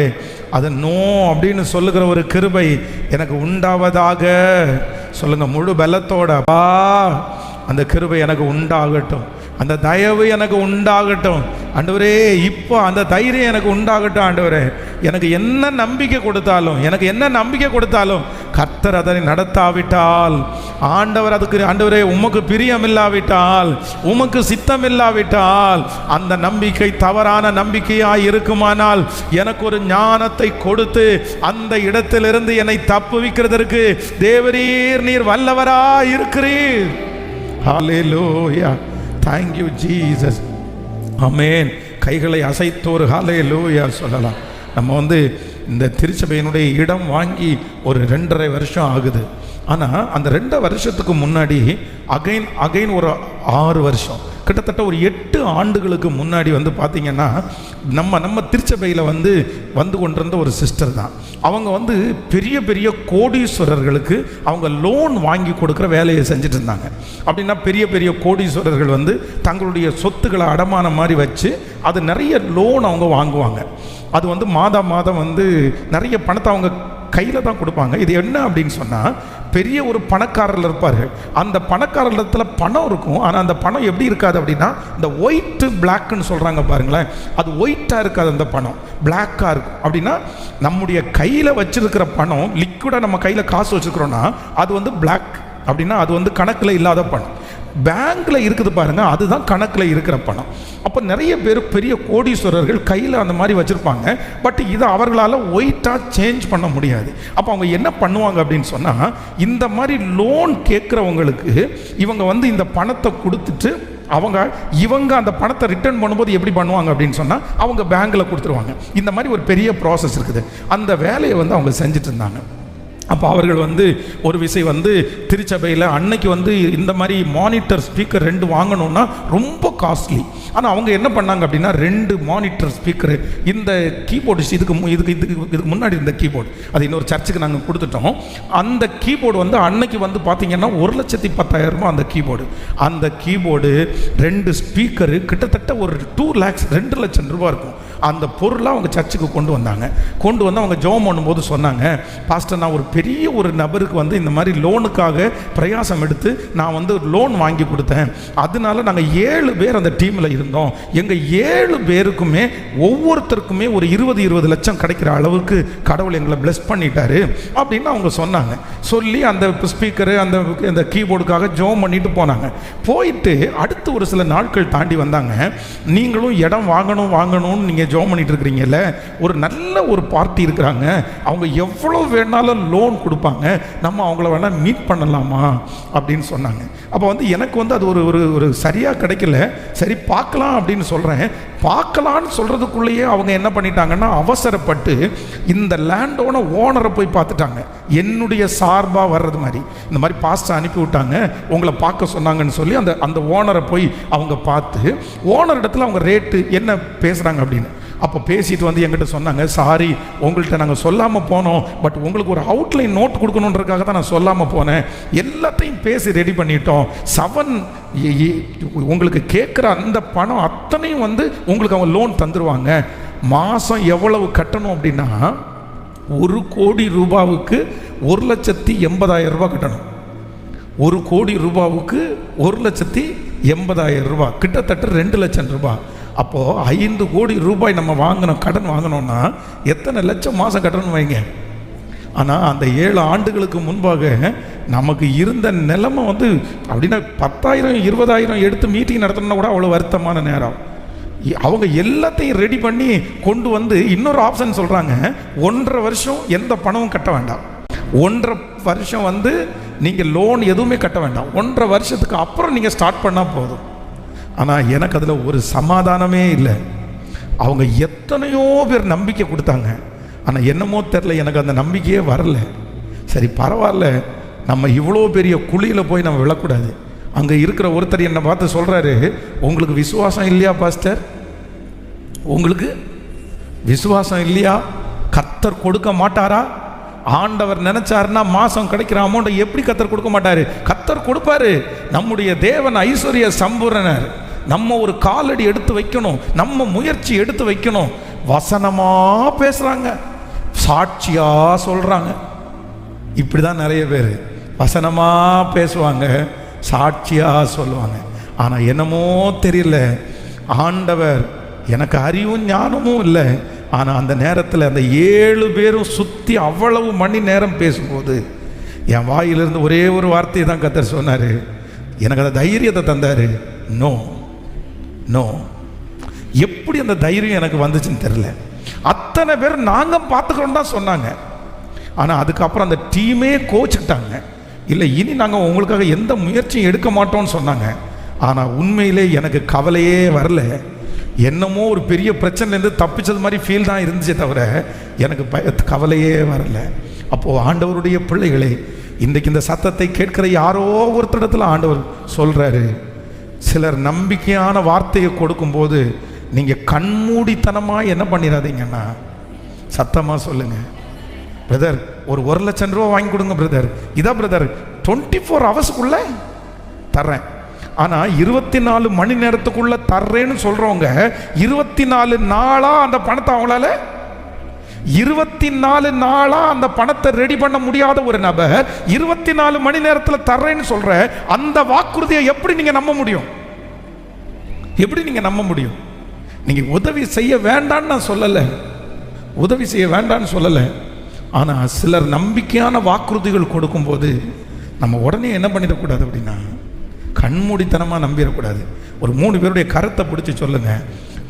அது நோ அப்படின்னு சொல்லுகிற ஒரு கிருபை எனக்கு உண்டாவதாக சொல்லுங்க முழு பலத்தோட. அந்த கிருபை எனக்கு உண்டாகட்டும், அந்த தயவு எனக்கு உண்டாகட்டும் ஆண்டவரே. இப்போ அந்த தைரியம் எனக்கு உண்டாகட்டும் ஆண்டவரே. எனக்கு என்ன நம்பிக்கை கொடுத்தாலும் கர்த்தர் அதை நடத்தாவிட்டால், ஆண்டவர் அதுக்கு ஆண்டவரே உமக்கு பிரியம் இல்லாவிட்டால், உமக்கு சித்தம் இல்லாவிட்டால், அந்த நம்பிக்கை தவறான நம்பிக்கையாய் இருக்குமானால் எனக்கு ஒரு ஞானத்தை கொடுத்து அந்த இடத்திலிருந்து என்னை தப்புவிக்கிறதற்கு தேவரீர் நீர் வல்லவராய் இருக்கிறீர். ஹல்லேலூயா, thank you Jesus, ஆமென். கைகளை அசைத்தோர் ஹல்லேலூயா சொல்லலாம். நம்ம இந்த திருச்சபையினுடைய இடம் வாங்கி ஒரு 2.5 வருஷம் ஆகுது. ஆனால் அந்த 2 வருஷத்துக்கு முன்னாடி அகைன் ஒரு 6 வருஷம், கிட்டத்தட்ட ஒரு 8 ஆண்டுகளுக்கு முன்னாடி பார்த்தீங்கன்னா நம்ம திருச்சபையில் வந்து கொண்டிருந்த ஒரு சிஸ்டர் தான். அவங்க பெரிய பெரிய கோடீஸ்வரர்களுக்கு அவங்க லோன் வாங்கி கொடுக்குற வேலையை செஞ்சுட்டு இருந்தாங்க. அப்படின்னா பெரிய பெரிய கோடீஸ்வரர்கள் தங்களுடைய சொத்துக்களை அடமானம் மாதிரி வச்சு அது நிறைய லோன் அவங்க வாங்குவாங்க. அது மாதம் நிறைய பணத்தை அவங்க கையில் தான் கொடுப்பாங்க. இது என்ன அப்படின்னு சொன்னால், பெரிய ஒரு பணக்காரர்கள் இருப்பார்கள். அந்த பணக்காரத்தில் பணம் இருக்கும். ஆனால் அந்த பணம் எப்படி இருக்காது அப்படின்னா, இந்த ஒயிட்டு பிளாக்னு சொல்கிறாங்க பாருங்களேன், அது ஒயிட்டாக இருக்காது, அந்த பணம் பிளாக்காக இருக்கும். அப்படின்னா நம்முடைய கையில் வச்சிருக்கிற பணம் லிக்விடாக நம்ம கையில் காசு வச்சுருக்கிறோன்னா அது பிளாக். அப்படின்னா அது கணக்கில் இல்லாத பணம். பேங்க்கில் இருக்குது பாருங்கள், அதுதான் கணக்கில் இருக்கிற பணம். அப்போ நிறைய பேர் பெரிய கோடீஸ்வரர்கள் கையில் அந்த மாதிரி வச்சுருப்பாங்க. பட் இதை அவர்களால் ஒயிட்டாக சேஞ்ச் பண்ண முடியாது. அப்போ அவங்க என்ன பண்ணுவாங்க அப்படின்னு சொன்னால், இந்த மாதிரி லோன் கேட்குறவங்களுக்கு இவங்க இந்த பணத்தை கொடுத்துட்டு இவங்க அந்த பணத்தை ரிட்டர்ன் பண்ணும்போது எப்படி பண்ணுவாங்க அப்படின்னு சொன்னால், அவங்க பேங்க்கில் கொடுத்துருவாங்க. இந்த மாதிரி ஒரு பெரிய ப்ராசஸ் இருக்குது. அந்த வேலையை அவங்க செஞ்சுட்டு இருந்தாங்க. அப்போ அவர்கள் ஒரு விஷயம் திருச்சபையில் அன்னைக்கு இந்த மாதிரி மானிட்டர் ஸ்பீக்கர் 2 வாங்கணும்னா ரொம்ப காஸ்ட்லி. ஆனால் அவங்க என்ன பண்ணாங்க அப்படின்னா, 2 மானிட்டர் ஸ்பீக்கரு, இந்த கீபோர்டு இதுக்கு முன்னாடி இந்த கீபோர்டு அது இன்னொரு சர்ச்சுக்கு நாங்கள் கொடுத்துட்டோம். அந்த கீபோர்டு அன்னைக்கு பார்த்தீங்கன்னா 1,10,000 அந்த கீபோர்டு. அந்த கீபோர்டு 2 ஸ்பீக்கரு கிட்டத்தட்ட ஒரு 2 lakhs 2 லட்சம் ரூபா இருக்கும். அந்த பொருளை அவங்க சர்ச்சுக்கு கொண்டு வந்து அவங்க ஜெபம் பண்ணும்போது சொன்னாங்க, பாஸ்டர் நான் ஒரு பெரிய ஒரு நபருக்கு இந்த மாதிரி லோனுக்காக பிரயாசம் எடுத்து நான் லோன் வாங்கி கொடுத்தேன். அதனால நாங்கள் 7 பேர் அந்த டீமில் இருந்தோம். எங்கள் 7 பேருக்குமே ஒவ்வொருத்தருக்குமே ஒரு 20 லட்சம் கிடைக்கிற அளவுக்கு கடவுள் எங்களை பிளஸ் பண்ணிட்டாரு அப்படின்னு அவங்க சொன்னாங்க. சொல்லி அந்த ஸ்பீக்கரு அந்த கீபோர்டுக்காக ஜெபம் பண்ணிட்டு போனாங்க. போயிட்டு அடுத்து ஒரு சில நாட்கள் தாண்டி வந்தாங்க. நீங்களும் இடம் வாங்கணும்னு நீங்கள் ஜெபம் பண்ணிட்டு இருக்கிறீங்கல்ல, ஒரு நல்ல ஒரு பார்ட்டி இருக்கிறாங்க, அவங்க எவ்வளோ வேணாலும் லோன் கொடுப்பாங்க, நம்ம அவங்கள வேணால் மீட் பண்ணலாமா அப்படின்னு சொன்னாங்க. அப்போ எனக்கு அது ஒரு சரியாக கிடைக்கல. சரி பார்க்கலாம் அப்படின்னு சொல்கிறேன். பார்க்கலான்னு சொல்கிறதுக்குள்ளேயே அவங்க என்ன பண்ணிட்டாங்கன்னா, அவசரப்பட்டு இந்த லேண்டோட ஓனரை போய் பார்த்துட்டாங்க. என்னுடைய சார்பாக வர்றது மாதிரி இந்த மாதிரி பாஸ்டர் அனுப்பி விட்டாங்க, உங்களை பார்க்க சொன்னாங்கன்னு சொல்லி அந்த ஓனரை போய் அவங்க பார்த்து, ஓனர் இடத்துல அவங்க ரேட்டு என்ன பேசுகிறாங்க அப்படின்னு அப்போ பேசிட்டு என்கிட்ட சொன்னாங்க, சாரி உங்கள்கிட்ட நாங்கள் சொல்லாமல் போனோம், பட் உங்களுக்கு ஒரு அவுட்லைன் நோட் கொடுக்கணுன்றதுக்காக தான் நான் சொல்லாமல் போனேன். எல்லாத்தையும் பேசி ரெடி பண்ணிட்டோம். 7 உங்களுக்கு கேட்குற அந்த பணம் அத்தனையும் உங்களுக்கு அவங்க லோன் தந்துடுவாங்க. மாதம் எவ்வளவு கட்டணும் அப்படின்னா, 1 கோடி ரூபாவுக்கு 1,80,000 ரூபா கட்டணும். 1 கோடி ரூபாவுக்கு 1,80,000 ரூபா, கிட்டத்தட்ட 2 லட்சம் ரூபாய். அப்போது 5 கோடி ரூபாய் நம்ம கடன் வாங்கினோம்னா எத்தனை லட்சம் மாதம் கட்டணும் வைங்க. ஆனால் அந்த 7 ஆண்டுகளுக்கு முன்பாக நமக்கு இருந்த நிலைமை அப்படின்னா 10,000 20,000 எடுத்து மீட்டிங் நடத்தணும்னா கூட அவ்வளோ வருத்தமான நேரம். அவங்க எல்லாத்தையும் ரெடி பண்ணி கொண்டு இன்னொரு ஆப்ஷன் சொல்கிறாங்க, 1.5 வருஷம் எந்த பணமும் கட்ட வேண்டாம். 1.5 வருஷம் நீங்கள் லோன் எதுவுமே கட்ட வேண்டாம். 1.5 வருஷத்துக்கு அப்புறம் நீங்கள் ஸ்டார்ட் பண்ணால் போதும். ஆனால் எனக்கு அதில் ஒரு சமாதானமே இல்லை. அவங்க எத்தனையோ பேர் நம்பிக்கை கொடுத்தாங்க. ஆனால் என்னமோ தெரில, எனக்கு அந்த நம்பிக்கையே வரல. சரி பரவாயில்ல, நம்ம இவ்வளோ பெரிய குழியில் போய் நம்ம விழக்கூடாது. அங்கே இருக்கிற ஒருத்தர் என்னை பார்த்து சொல்கிறாரு, உங்களுக்கு விசுவாசம் இல்லையா பாஸ்டர்? உங்களுக்கு விசுவாசம் இல்லையா? கர்த்தர் கொடுக்க மாட்டாரா? ஆண்டவர் நினைச்சாருன்னா மாசம் கிடைக்கிற அமௌண்ட்டை எப்படி கர்த்தர் கொடுக்க மாட்டாரு? கர்த்தர் கொடுப்பாரு. நம்முடைய தேவன் ஐஸ்வர்ய சம்பூரணர். நம்ம ஒரு காலடி எடுத்து வைக்கணும், நம்ம முயற்சி எடுத்து வைக்கணும். வசனமா பேசுறாங்க, சாட்சியா சொல்றாங்க. இப்படிதான் நிறைய பேர் வசனமா பேசுவாங்க, சாட்சியா சொல்லுவாங்க. ஆனா என்னமோ தெரியல, ஆண்டவர் எனக்கு அறிவும் ஞானமும் இல்லை. ஆனால் அந்த நேரத்தில் அந்த 7 பேரும் சுற்றி அவ்வளவு மணி நேரம் பேசும்போது என் வாயிலிருந்து ஒரே ஒரு வார்த்தையை தான் கர்த்தர் சொன்னார். எனக்கு அந்த தைரியத்தை தந்தார். No no. எப்படி அந்த தைரியம் எனக்கு வந்துச்சுன்னு தெரியல. அத்தனை பேர் நாங்கள் பார்த்துக்கிறோம் தான் சொன்னாங்க. ஆனால் அதுக்கப்புறம் அந்த டீமே கோச்சுக்கிட்டாங்க. இல்லை, இனி நாங்கள் உங்களுக்காக எந்த முயற்சியும் எடுக்க மாட்டோம்னு சொன்னாங்க. ஆனால் உண்மையிலே எனக்கு கவலையே வரல. என்னமோ ஒரு பெரிய பிரச்சனைலேருந்து தப்பிச்சது மாதிரி ஃபீல் தான் இருந்துச்சே தவிர எனக்கு கவலையே வரல. அப்போது ஆண்டவருடைய பிள்ளைகளே, இன்றைக்கு இந்த சத்தத்தை கேட்கிற யாரோ ஒருத்தரிடத்துல ஆண்டவர் சொல்கிறாரு, சிலர் நம்பிக்கையான வார்த்தையை கொடுக்கும்போது நீங்கள் கண்மூடித்தனமாக என்ன பண்ணிடாதீங்கன்னா, சத்தமாக சொல்லுங்கள் பிரதர், ஒரு 1 லட்சம் ரூபா வாங்கி கொடுங்க பிரதர். இதான் பிரதர் 24 ஹவர்ஸுக்குள்ள தர்றேன். ஆனால் 24 மணி நேரத்துக்குள்ள தர்றேன்னு சொல்றவங்க 24 நாளா அந்த பணத்தை அவங்களால 24 நாளா அந்த பணத்தை ரெடி பண்ண முடியாத ஒரு நபர் 24 மணி நேரத்தில் தர்றேன்னு சொல்ற அந்த வாக்குறுதியை எப்படி நீங்க நம்ப முடியும்? எப்படி நீங்க நம்ப முடியும்? நீங்க உதவி செய்ய வேண்டான்னு நான் சொல்லலை, உதவி செய்ய வேண்டான்னு சொல்லலை. ஆனால் சிலர் நம்பிக்கையான வாக்குறுதிகள் கொடுக்கும்போது நம்ம உடனே என்ன பண்ணிடக்கூடாது அப்படின்னா, கண்மூடித்தனமாக நம்பிடக்கூடாது. ஒரு 3 பேருடைய கருத்தை பிடிச்சி சொல்லுங்க,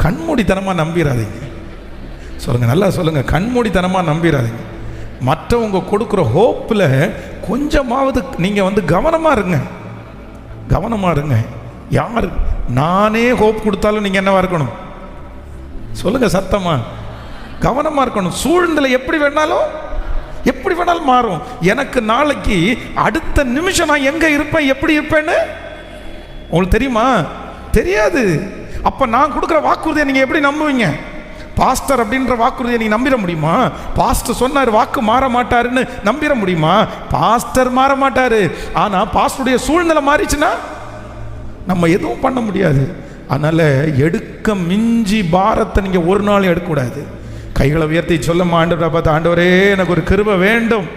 கண்மூடித்தனமாக நம்பிடாதீங்க. சொல்லுங்க, நல்லா சொல்லுங்க, கண்மூடித்தனமாக நம்பிடாதீங்க. மற்றவங்க கொடுக்குற ஹோப்பில் கொஞ்சமாவது நீங்கள் கவனமாக இருங்க, கவனமாக இருங்க. யார் நானே ஹோப் கொடுத்தாலும் நீங்கள் என்னவா இருக்கணும்? சொல்லுங்க சத்தமா, கவனமாக இருக்கணும். சூழ்நிலை எப்படி வேணாலும் மாறும். எனக்கு நாளைக்கு அடுத்த நிமிஷம் நான் எங்கே இருப்பேன், எப்படி இருப்பேன்னு உங்களுக்கு தெரியுமா? தெரியாது. அப்போ நான் கொடுக்குற வாக்குறுதியை நீங்கள் எப்படி நம்புவீங்க? பாஸ்டர் அப்படின்ற வாக்குறுதியை நீங்கள் நம்பிட முடியுமா? பாஸ்டர் சொன்னார் வாக்கு மாற மாட்டாருன்னு நம்பிட முடியுமா? பாஸ்டர் மாற மாட்டாரு. ஆனால் பாஸ்டருடைய சூழ்நிலை மாறிச்சுன்னா நம்ம எதுவும் பண்ண முடியாது. அதனால் எடுக்க மிஞ்சி பாரத்தை நீங்கள் ஒரு நாள் எடுக்கக்கூடாது. கைகளை உயர்த்தி சொல்லுமா, ஆண்டவரை பார்த்து, ஆண்டவரே எனக்கு ஒரு கிருபை வேண்டும்.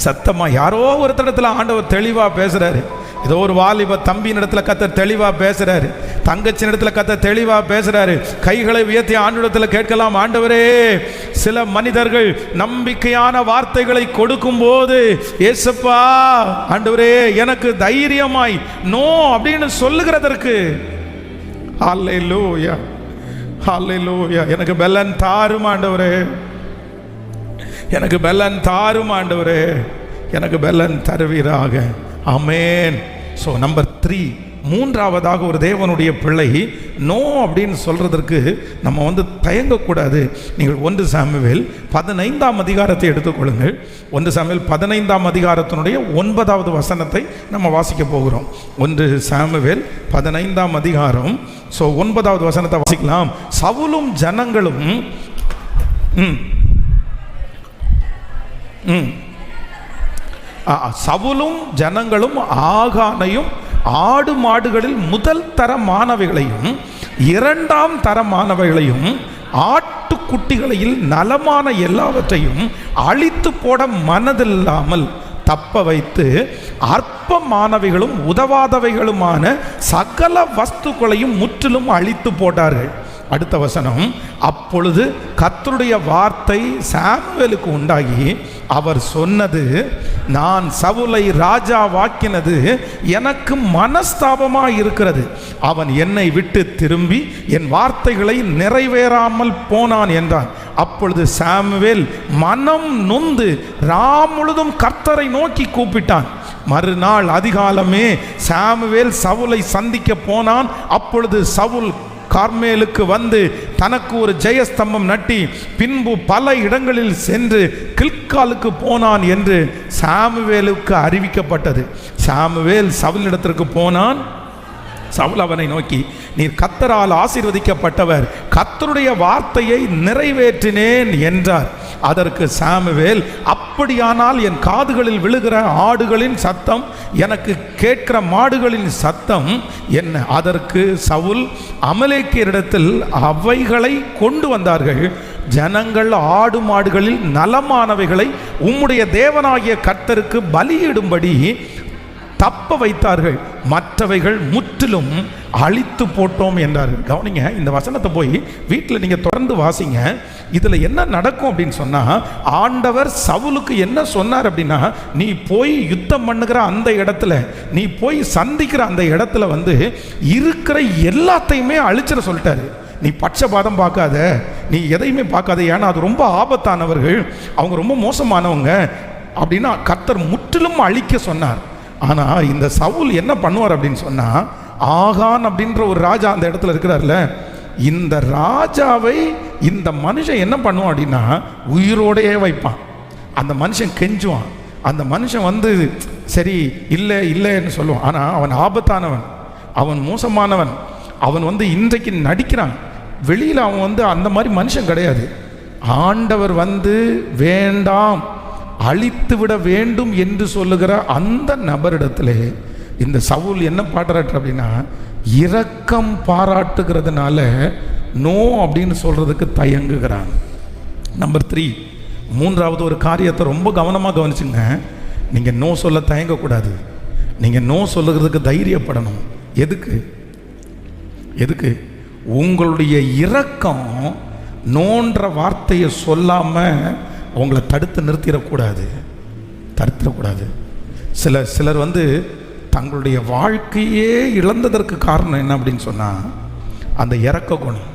சத்தமா யாரோ ஒரு இடத்துல ஆண்டவர் தெளிவாக பேசுகிறாரு. ஏதோ ஒரு வாலிப தம்பியின் இடத்துல கர்த்தர் தெளிவாக பேசுகிறாரு, தங்கச்சின் இடத்துல கர்த்தர் தெளிவாக பேசுகிறாரு. கைகளை உயர்த்தி ஆண்டவரிடத்தில் கேட்கலாம், ஆண்டவரே சில மனிதர்கள் நம்பிக்கையான வார்த்தைகளை கொடுக்கும் போது ஏசப்பா ஆண்டவரே எனக்கு தைரியமாய் நோ அப்படின்னு சொல்லுகிறதற்கு ஹல்லேலூயா ஹல்லேலூயா எனக்கு பெலன் தாரும் ஆண்டவரே, எனக்கு பெலன் தாரும் ஆண்டவரே, எனக்கு பெலன் தருவீராக. ஆமென். ஸோ நம்பர் 3, மூன்றாவதாக ஒரு தேவனுடைய பிள்ளை நோ அப்படின்னு சொல்றதற்கு நம்ம தயங்கக்கூடாது. நீங்கள் 1 சாமுவேல் 15ஆம் அதிகாரத்தை எடுத்துக்கொள்ளுங்கள். 1 சாமுவேல் 15ஆம் அதிகாரத்தினுடைய 9வது வசனத்தை நம்ம வாசிக்க போகிறோம். 1 சாமுவேல் 15ஆம் அதிகாரம். ஸோ 9வது வசனத்தை வாசிக்கலாம். சவுலும் ஜனங்களும் சவுலும் ஜனங்களும் ஆகானையும் ஆடு மாடுகளில் முதல் தரமானவைகளையும் 2ஆம் தரமானவைகளையும் ஆட்டுக்குட்டிகளில் நலமான எல்லாவற்றையும் அழித்து போட மனதில்லாமல் தப்ப வைத்து அற்பமானவைகளும் உதவாதவைகளுமான சகல வஸ்துக்களையும் முற்றிலும் அழித்து போட்டார்கள். அடுத்த வசனம், அப்பொழுது கர்த்தருடைய வார்த்தை சாமுவேலுக்கு உண்டாகி அவர் சொன்னது, நான் சவுலை ராஜாவாக்கினது எனக்கு மனஸ்தாபமாக இருக்கிறது. அவன் என்னை விட்டு திரும்பி என் வார்த்தைகளை நிறைவேறாமல் போனான் என்றான். அப்பொழுது சாமுவேல் மனம் நொந்து முழுதும் கர்த்தரை நோக்கி கூப்பிட்டான். மறுநாள் அதிகாலமே சாமுவேல் சவுலை சந்திக்க போனான். அப்பொழுது சவுல் கார்மேலுக்கு வந்து தனக்கு ஒரு ஜெயஸ்தம்பம் நட்டி பின்பு பல இடங்களில் சென்று கில்காலுக்கு போனான் என்று சாமுவேலுக்கு அறிவிக்கப்பட்டது. சாமுவேல் சவுலிடத்திற்கு போனான். சவுல் அவனை நோக்கி, நீர் கர்த்தரால் ஆசீர்வதிக்கப்பட்டவர், கர்த்தருடைய வார்த்தையை நிறைவேற்றினேன் என்றார். அதற்கு சாமுவேல், அப்படியானால் என் காதுகளில் விழுகிற ஆடுகளின் சத்தம், எனக்கு கேட்கிற மாடுகளின் சத்தம் என்ன? அதற்கு சவுல், அமலேக்கியரிடத்தில் அவைகளை கொண்டு வந்தார்கள். ஜனங்கள் ஆடு மாடுகளில் நலமானவைகளை உம்முடைய தேவனாகிய கர்த்தருக்கு பலியிடும்படி தப்ப வைத்தார்கள், மற்றவைகள் முற்றிலும் அழித்து போட்டோம் என்றார்கள். கவனிங்க, இந்த வசனத்தை போய் வீட்டில் நீங்கள் தொடர்ந்து வாசிங்க. இதில் என்ன நடக்கும் அப்படின்னு சொன்னால், ஆண்டவர் சவுலுக்கு என்ன சொன்னார் அப்படின்னா, நீ போய் யுத்தம் பண்ணுகிற அந்த இடத்துல, நீ போய் சந்திக்கிற அந்த இடத்துல வந்து இருக்கிற எல்லாத்தையுமே அழிச்சிட சொல்லிட்டாரு. நீ பட்சபாதம் பார்க்காத, நீ எதையுமே பார்க்காத, ஏன்னா அது ரொம்ப ஆபத்தானவர்கள், அவங்க ரொம்ப மோசமானவங்க அப்படின்னா கர்த்தர் முற்றிலும் அழிக்க சொன்னார். ஆனால் இந்த சவுல் என்ன பண்ணுவார் அப்படின்னு சொன்னால், ஆகான் அப்படின்ற ஒரு ராஜா அந்த இடத்துல இருக்கிறார்ல, இந்த ராஜாவை இந்த மனுஷன் என்ன பண்ணுவான் அப்படின்னா உயிரோடையே வைப்பான். அந்த மனுஷன் கெஞ்சுவான், அந்த மனுஷன் வந்து சரி இல்லை இல்லைன்னு சொல்லுவான். ஆனால் அவன் ஆபத்தானவன், அவன் மோசமானவன், அவன் வந்து இன்றைக்கு நடிக்கிறான். வெளியில் அவன் வந்து அந்த மாதிரி மனுஷன் கிடையாது. ஆண்டவர் வந்து வேண்டாம், அழித்து விட வேண்டும் என்று சொல்லுகிற அந்த நபரிடத்திலே இந்த சவுல் என்ன பாராட்டு அப்படின்னா, இரக்கம் பாராட்டுகிறதுனால நோ அப்படின்னு சொல்றதுக்கு தயங்குகிறான். நம்பர் 3, மூன்றாவது ஒரு காரியத்தை ரொம்ப கவனமாக கவனிச்சுங்க. நீங்கள் நோ சொல்ல தயங்கக்கூடாது, நீங்கள் நோ சொல்லுகிறதுக்கு தைரியப்படணும். எதுக்கு? உங்களுடைய இரக்கம் நோன்ற வார்த்தையை சொல்லாமல் உங்களை தடுத்து நிறுத்திடக்கூடாது. சிலர் வந்து தங்களுடைய வாழ்க்கையே இழந்ததற்கு காரணம் என்ன அப்படின்னு சொன்னால், அந்த இரக்க குணம்.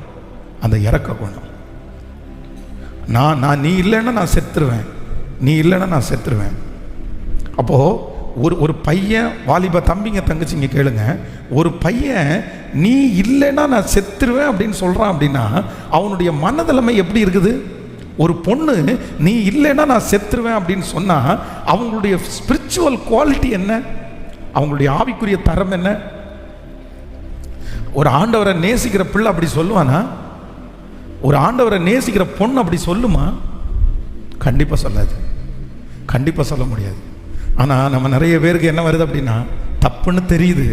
நான் நீ இல்லைன்னா நான் செத்துருவேன். அப்போது ஒரு பையன், வாலிப தம்பிங்க தங்கச்சிங்க கேளுங்க, ஒரு பையன் நீ இல்லைன்னா நான் செத்துருவேன் அப்படின்னு சொல்கிறான் அப்படின்னா அவனுடைய மனநிலைமை எப்படி இருக்குது? ஒரு பொண்ணு நீ இல்லைன்னா நான் செத்துருவேன் அப்படின்னு சொன்னால் அவங்களுடைய ஸ்பிரிச்சுவல் குவாலிட்டி என்ன? அவங்களுடைய ஆவிக்குரிய தரம் என்ன? ஒரு ஆண்டவரை நேசிக்கிற பிள்ளை அப்படி சொல்லுவானா? ஒரு ஆண்டவரை நேசிக்கிற பொண்ணு அப்படி சொல்லுமா? கண்டிப்பாக சொல்லாது, கண்டிப்பாக சொல்ல முடியாது. ஆனால் நம்ம நிறைய பேருக்கு என்ன வருது அப்படின்னா, தப்புன்னு தெரியுது,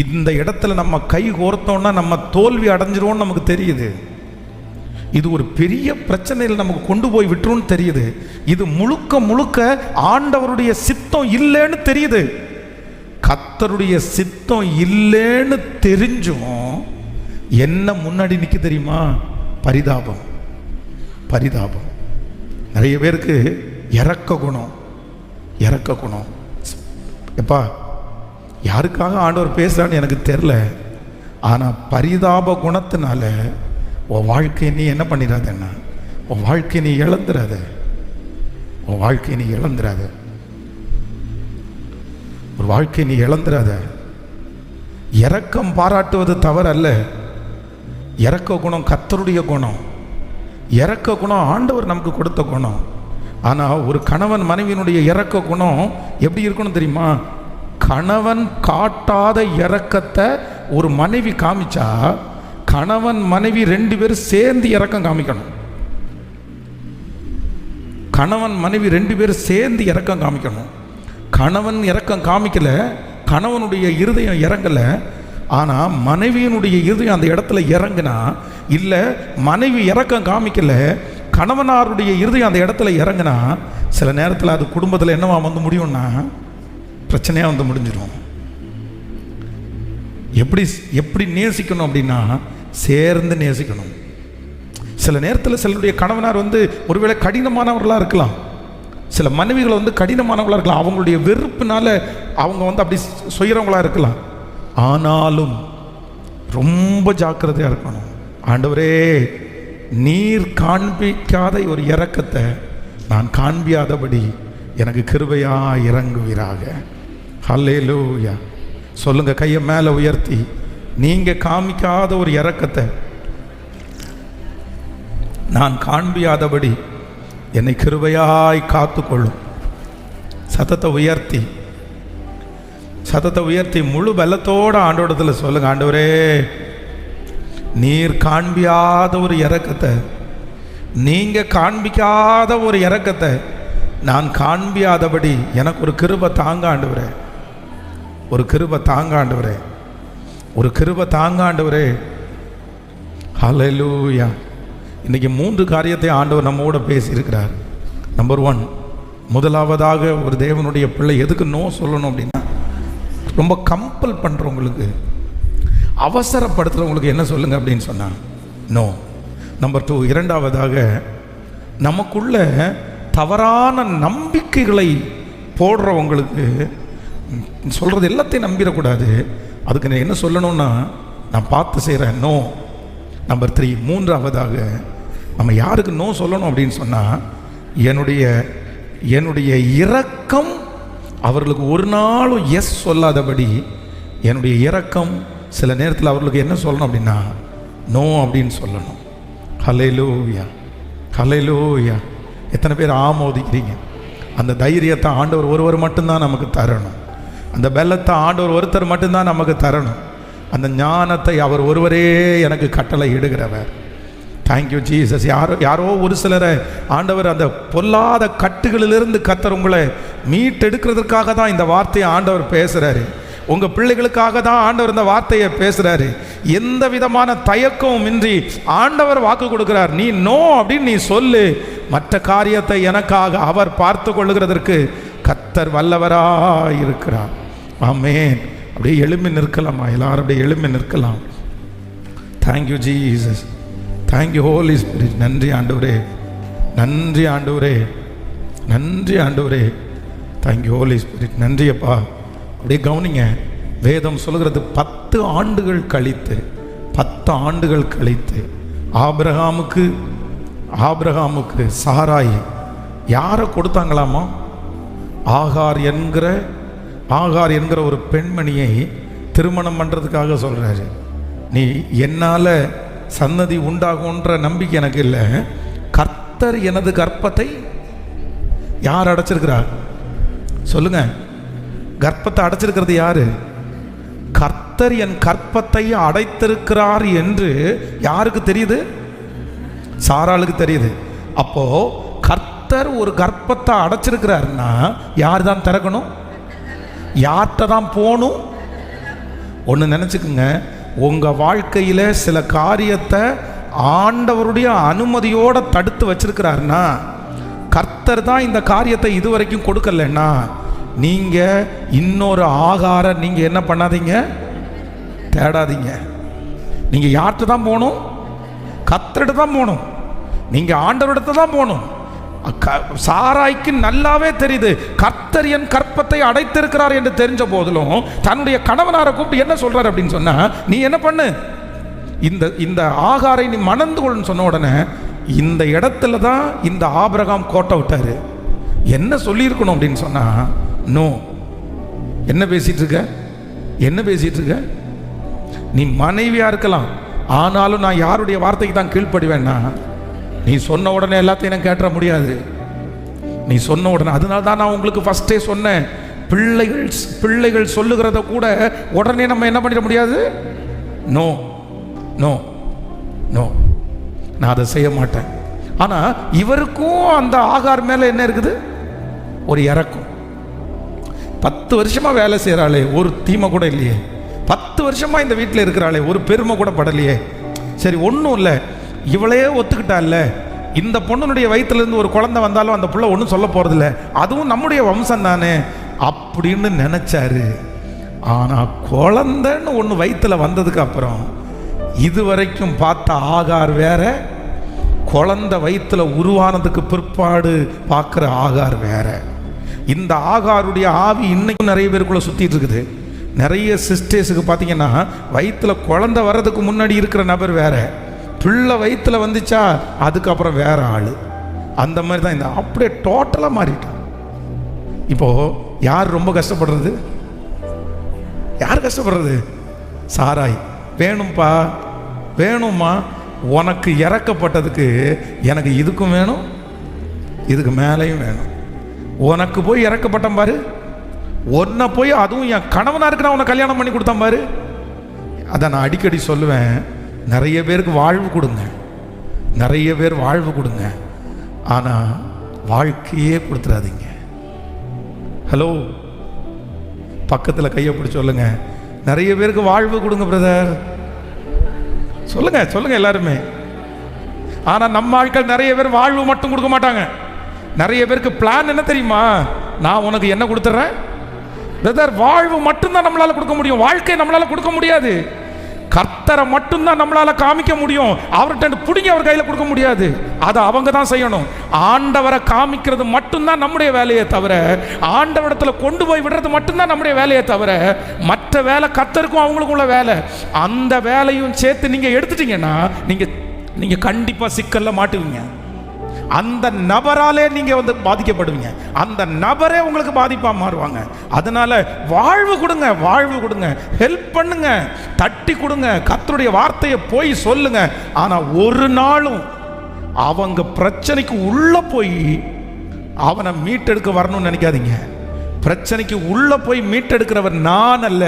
இந்த இடத்துல நம்ம கை கோர்த்தோம்னா நம்ம தோல்வி அடைஞ்சிருவோம்னு நமக்கு தெரியுது, இது ஒரு பெரிய பிரச்சனையில் நமக்கு கொண்டு போய் விட்டுருன்னு தெரியுது, இது முழுக்க ஆண்டவருடைய சித்தம் இல்லைன்னு தெரியுது. கர்த்தருடைய சித்தம் இல்லைன்னு தெரிஞ்சும் என்ன முன்னாடி நிற்க தெரியுமா? பரிதாபம். நிறைய பேருக்கு இரக்க குணம். எப்பா, யாருக்காக ஆண்டவர் பேசுறான்னு எனக்கு தெரில, ஆனால் பரிதாப குணத்தினால உன் வாழ்க்கையை நீ என்ன பண்ணிடாதன்னா, உன் வாழ்க்கையை நீ இழந்துடாத. இரக்கம் பாராட்டுவது தவறல்ல. இரக்க குணம் கர்த்தருடைய குணம். இரக்க குணம் ஆண்டவர் நமக்கு கொடுத்த குணம். ஆனால் ஒரு கணவன் மனைவியினுடைய இரக்க குணம் எப்படி இருக்கணும் தெரியுமா? கணவன் காட்டாத இரக்கத்தை ஒரு மனைவி காமிச்சா, கணவன் மனைவி 2 பேரும் சேர்ந்து இரக்கம் காமிக்கணும். கணவன் இரக்கம் காமிக்கல, கணவனுடைய இருதயம் இறங்கலை, ஆனால் மனைவியினுடைய இருதயம் அந்த இடத்துல இறங்குனா, இல்லை மனைவி இரக்கம் காமிக்கல, கணவனாருடைய இருதயம் அந்த இடத்துல இறங்குனா, சில நேரத்தில் அது குடும்பத்தில் என்னவா வந்து முடியும்னா பிரச்சனையாக வந்து முடிஞ்சிடும். எப்படி நேசிக்கணும் அப்படின்னா, சேர்ந்து நேசிக்கணும். சில நேரத்தில் சிலருடைய கணவனார் வந்து ஒருவேளை கடினமானவர்களாக இருக்கலாம், சில மனைவிகளை வந்து கடினமானவர்களாக இருக்கலாம், அவங்களுடைய வெறுப்புனால அவங்க வந்து அப்படி செய்கிறவங்களாக இருக்கலாம். ஆனாலும் ரொம்ப ஜாக்கிரதையாக இருக்கணும். ஆண்டவரே, நீர் காண்பிக்காத ஒரு இரக்கத்தை நான் காண்பியாதபடி எனக்கு கிருபையா இறங்குவீராக. ஹல்லேலூயா. சொல்லுங்க, கையை மேலே உயர்த்தி, நீங்க காமிக்காத ஒரு இரக்கத்தை நான் காண்பியாதபடி என்னை கிருபையாய் காத்துக்கொள்ளும். சத்தத்தை உயர்த்தி சத்தத்தை உயர்த்தி முழு பலத்தோட ஆண்டவரிடத்தில் சொல்லுங்க, ஆண்டவரே நீர் காண்பியாத ஒரு இரக்கத்தை, நீங்க காண்பிக்காத ஒரு இரக்கத்தை நான் காண்பியாதபடி எனக்கு ஒரு கிருபை தாங்க ஆண்டவரே, ஒரு கிருபை தாங்க ஆண்டவரே, ஒரு கிருபை தாங்க ஆண்டவரே. ஹல்லேலூயா. இன்னைக்கு 3 காரியத்தை ஆண்டவர் நம்மோட பேசியிருக்கிறார். நம்பர் 1, முதலாவதாக ஒரு தேவனுடைய பிள்ளை எதுக்கு நோ சொல்லணும் அப்படின்னா, ரொம்ப கம்பல் பண்ணுறவங்களுக்கு, அவசரப்படுத்துகிறவங்களுக்கு என்ன சொல்லுங்க அப்படின்னு சொன்னான், நோ. நம்பர் 2, இரண்டாவதாக நமக்குள்ள தவறான நம்பிக்கைகளை போடுறவங்களுக்கு சொல்கிறது எல்லாத்தையும் நம்பிடக்கூடாது. அதுக்கு நான் என்ன சொல்லணும்னா, நான் பார்த்து செய்கிறேன், நோ. நம்பர் 3, மூன்றாவதாக நம்ம யாருக்கு நோ சொல்லணும் அப்படின்னு சொன்னால், என்னுடைய இரக்கம் அவர்களுக்கு ஒரு நாளும் எஸ் சொல்லாதபடி, என்னுடைய இரக்கம் சில நேரத்தில் அவர்களுக்கு என்ன சொல்லணும் அப்படின்னா, நோ அப்படின்னு சொல்லணும். ஹல்லேலூயா, ஹல்லேலூயா. எத்தனை பேர் ஆமோதிக்கிறீங்க? அந்த தைரியத்தை ஆண்டவர் ஒருவர் மட்டும்தான் நமக்கு தரணும். அந்த பலத்தை ஆண்டவர் ஒருத்தர் மட்டும்தான் நமக்கு தரணும். அந்த ஞானத்தை அவர் ஒருவரே எனக்கு கட்டளை இடுகிறவர். Thank you Jesus. யாரோ ஒரு சிலரை ஆண்டவர் அந்த பொல்லாத கட்டுகளிலிருந்து கர்த்தர் உங்களை மீட்டெடுக்கிறதுக்காக தான் இந்த வார்த்தையை ஆண்டவர் பேசுகிறாரு. உங்கள் பிள்ளைகளுக்காக தான் ஆண்டவர் இந்த வார்த்தையை பேசுகிறாரு. எந்த விதமான தயக்கமும் இன்றி ஆண்டவர் வாக்கு கொடுக்கிறார், நீ நோ அப்படின்னு நீ சொல்லு, மற்ற காரியத்தை எனக்காக அவர் பார்த்து கொள்ளுகிறதற்கு கர்த்தர் வல்லவராக இருக்கிறார். ஆமென். அப்படியே எழும்பி நிற்கலாமா? எல்லாரும் அப்படியே எழும்பி நிற்கலாம். Thank you Jesus, thank you Holy Spirit. நன்றி ஆண்டவரே, நன்றி ஆண்டவரே, நன்றி ஆண்டவரே. Thank you Holy Spirit. நன்றி அப்பா. அப்படியே கவனிங்க, வேதம் சொல்கிறது 10 ஆண்டுகள் கழித்து, 10 ஆண்டுகள் கழித்து ஆபிரகாமுக்கு சாராய் யாரை கொடுத்தாங்களாமா? ஆகார் என்கிற ஒரு பெண்மணியை திருமணம் பண்ணுறதுக்காக சொல்கிறாரு. நீ என்னால் சன்னதி உண்டாகுன்ற நம்பிக்கை எனக்கு இல்லை, கர்த்தர் எனது கர்ப்பத்தை யார் அடைச்சிருக்கிறார் சொல்லுங்க? கர்ப்பத்தை அடைச்சிருக்கிறது யாரு? கர்த்தர் என் கர்ப்பத்தை அடைத்திருக்கிறார் என்று யாருக்கு தெரியுது? சாராளுக்கு தெரியுது. அப்போ கர்த்தர் ஒரு கர்ப்பத்தை அடைச்சிருக்கிறாருன்னா யார் தான் திறக்கணும்? யார்கிட்ட தான் போகணும்? ஒன்று நினச்சிக்குங்க, உங்கள் வாழ்க்கையில் சில காரியத்தை ஆண்டவருடைய அனுமதியோடு தடுத்து வச்சிருக்கிறாருன்னா, கர்த்தர் தான் இந்த காரியத்தை இதுவரைக்கும் கொடுக்கலன்னா, நீங்கள் இன்னொரு ஆகார நீங்கள் என்ன பண்ணாதீங்க, தேடாதீங்க. நீங்கள் யார்கிட்ட தான் போகணும்? கர்த்தர்கிட்ட தான் போகணும். நீங்கள் ஆண்டவரிடத்தை தான் போகணும். சாராய்க்கு நல்லாவே தெரியுது, கர்த்தர் என் கற்பத்தை அடைத்திருக்கிறார் என்று தெரிஞ்ச போதிலும் தன்னுடைய கணவனாரை கூப்பிட்டு என்ன சொல்றார் அப்படின்னு சொன்னா, நீ என்ன பண்ணு, இந்த ஆகாரை நீ மணந்து கொள்னு சொன்ன உடனே இந்த இடத்துல தான் இந்த ஆபிரகாம் கோட்டை விட்டாரு. என்ன சொல்லியிருக்கணும் அப்படின்னு சொன்னா, நோ. என்ன பேசிட்டு இருக்க, என்ன பேசிட்டு இருக்க? நீ மனைவியா இருக்கலாம், ஆனாலும் நான் யாருடைய வார்த்தைக்கு தான் கீழ்ப்படிவேன்னா, நீ சொன்ன உடனே எல்லாத்தையும் நான் கேட்டுற முடியாது. நீ சொன்ன உடனே, அதனால தான் நான் உங்களுக்கு ஃபர்ஸ்டே சொன்னேன், பிள்ளைகள் சொல்லுகிறத கூட உடனே நம்ம என்ன பண்ணிட முடியாது. நோ நோ நோ, நான் அதை செய்ய மாட்டேன். ஆனால் இவருக்கும் அந்த ஆகார் மேலே என்ன இருக்குது? ஒரு இறக்கம். 10 வருஷமா வேலை செய்கிறாளே, ஒரு தீமை கூட இல்லையே. 10 வருஷமா இந்த வீட்டில் இருக்கிறாளே, ஒரு பெருமை கூட படலையே. சரி, ஒன்றும் இல்லை, இவளே ஒத்துக்கிட்டால, இந்த பொண்ணுடைய வயிற்றுலேருந்து ஒரு குழந்தை வந்தாலும் அந்த பிள்ளை ஒன்றும் சொல்ல போகிறதில்ல, அதுவும் நம்முடைய வம்சம் தானே அப்படின்னு நினச்சாரு. ஆனால் குழந்தைன்னு ஒன்று வயிற்றில் வந்ததுக்கு அப்புறம் இதுவரைக்கும் பார்த்த ஆகார் வேற, குழந்தை வயிற்றுல உருவானதுக்கு பிற்பாடு பார்க்குற ஆகார் வேற. இந்த ஆகாருடைய ஆவி இன்னைக்கும் நிறைய பேருக்குள்ள சுற்றிட்டு இருக்குது. நிறைய சிஸ்டர்ஸுக்கு பார்த்தீங்கன்னா வயிற்றுல குழந்தை வர்றதுக்கு முன்னாடி இருக்கிற நபர் வேற, பிள்ளை வயிற்றுல வந்துச்சா அதுக்கப்புறம் வேற ஆள். அந்த மாதிரி தான் இந்த அப்படியே டோட்டலாக மாறிட்டான். இப்போது யார் ரொம்ப கஷ்டப்படுறது? யார் கஷ்டப்படுறது? சாராய். வேணும்ப்பா, வேணும்மா, உனக்கு இறக்கப்பட்டதுக்கு எனக்கு இதுக்கும் வேணும், இதுக்கு மேலேயும் வேணும். உனக்கு போய் இறக்கப்பட்டேன் பாரு, ஒன்றை போய் அதுவும் என் கணவனாக இருக்கிற அவனை கல்யாணம் பண்ணி கொடுத்தான் பாரு. அதை நான் அடிக்கடி சொல்லுவேன், நிறைய பேருக்கு வாழ்வு கொடுங்க, நிறைய பேர் வாழ்வு கொடுங்க, ஆனால் வாழ்க்கையே கொடுத்துடாதீங்க. ஹலோ, பக்கத்தில் கையை பிடிச்சி சொல்லுங்க, நிறைய பேருக்கு வாழ்வு கொடுங்க பிரதர். சொல்லுங்க சொல்லுங்க எல்லாருமே. ஆனால் நம்ம ஆட்கள் நிறைய பேர் வாழ்வு மட்டும் கொடுக்க மாட்டாங்க. நிறைய பேருக்கு பிளான் என்ன தெரியுமா? நான் உனக்கு என்ன கொடுத்துட்றேன் பிரதர். வாழ்வு மட்டும்தான் நம்மளால கொடுக்க முடியும், வாழ்க்கை நம்மளால கொடுக்க முடியாது. கர்த்தரை மட்டும்தான் நம்மளால காமிக்க முடியும், அவர்கிட்ட பிடிங்க அவர் கையில் கொடுக்க முடியாது. அதை அவங்க தான் செய்யணும். ஆண்டவரை காமிக்கிறது மட்டும்தான் நம்முடைய வேலையை தவிர, ஆண்டவரிடத்துல கொண்டு போய் விடுறது மட்டும்தான் நம்முடைய வேலையை தவிர, மற்ற வேலை கர்த்தருக்கும் அவங்களுக்கும் உள்ள வேலை. அந்த வேலையும் சேர்த்து நீங்க எடுத்துட்டீங்கன்னா நீங்க கண்டிப்பா சிக்கல்ல மாட்டுவீங்க. அந்த நபராலே நீங்க பாதிக்கப்படுவீங்க, அந்த நபரே உங்களுக்கு பாதிப்பா மாறுவாங்க. அதனால வாழ்வு கொடுங்க, வாழ்வு கொடுங்க, ஹெல்ப் பண்ணுங்க, தட்டி கொடுங்க, கர்த்தருடைய வார்த்தையை போய் சொல்லுங்க. ஆனா ஒரு நாளும் அவங்க பிரச்சனைக்கு உள்ள போய் அவனை மீட்டெடுக்க வரணும்னு நினைக்காதீங்க. பிரச்சனைக்கு உள்ள போய் மீட்டெடுக்கிறவர் நான் அல்ல,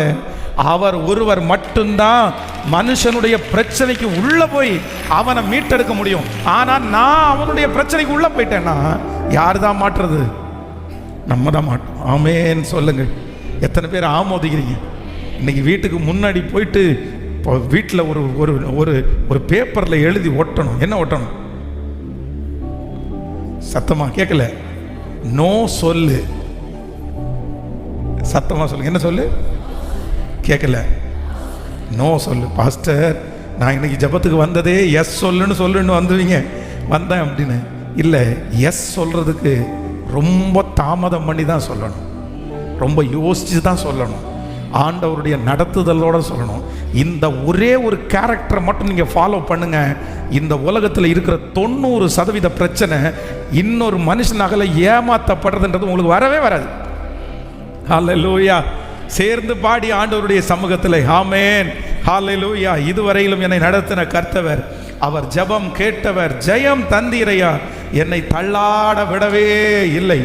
அவர் ஒருவர் மட்டும்தான் மனுஷனுடைய பிரச்சனைக்கு உள்ள போய் அவனை மீட்டெடுக்க முடியும். ஆனா நான் அவனுடைய பிரச்சனைக்கு உள்ள போயிட்டேன்னா யார் தான் மாற்றுறது? நம்ம தான் மாட்டோம். ஆமேன்னு சொல்லுங்க. எத்தனை பேர் ஆமோதிக்கிறீங்க? இன்னைக்கு வீட்டுக்கு முன்னாடி போயிட்டு வீட்டில் ஒரு ஒரு ஒரு ஒரு பேப்பரில் எழுதி ஒட்டணும். என்ன ஒட்டணும்? சத்தமா கேட்கல, நோ சொல்லு. சத்தமா சொல்லுங்க, என்ன சொல்லு? கேட்கல, நோ சொல்லு. பாஸ்டர், நான் இன்னைக்கு ஜபத்துக்கு வந்ததே எஸ் சொல்லுன்னு வந்துவீங்க, வந்தேன் அப்படின்னு இல்லை. எஸ் சொல்றதுக்கு ரொம்ப தாமதம் பண்ணி தான் சொல்லணும், ரொம்ப யோசிச்சு தான் சொல்லணும், ஆண்டவருடைய நடத்துதலோட சொல்லணும். இந்த ஒரே ஒரு கேரக்டரை மட்டும் நீங்க ஃபாலோ பண்ணுங்க. இந்த உலகத்தில் இருக்கிற 90% பிரச்சனை இன்னொரு மனுஷனால ஏமாத்தப்படுறதுன்றது உங்களுக்கு வரவே வராது. ஹல்லேலூயா. சேர்ந்து பாடி ஆண்டவருடைய சமூகத்தில் ஆமென், ஹல்லேலூயா. இதுவரையிலும் என்னை நடத்தின கர்த்தவர், அவர் ஜெபம் கேட்டவர், ஜெயம் தந்தீரையா. என்னை தள்ளாட விடவே இல்லை,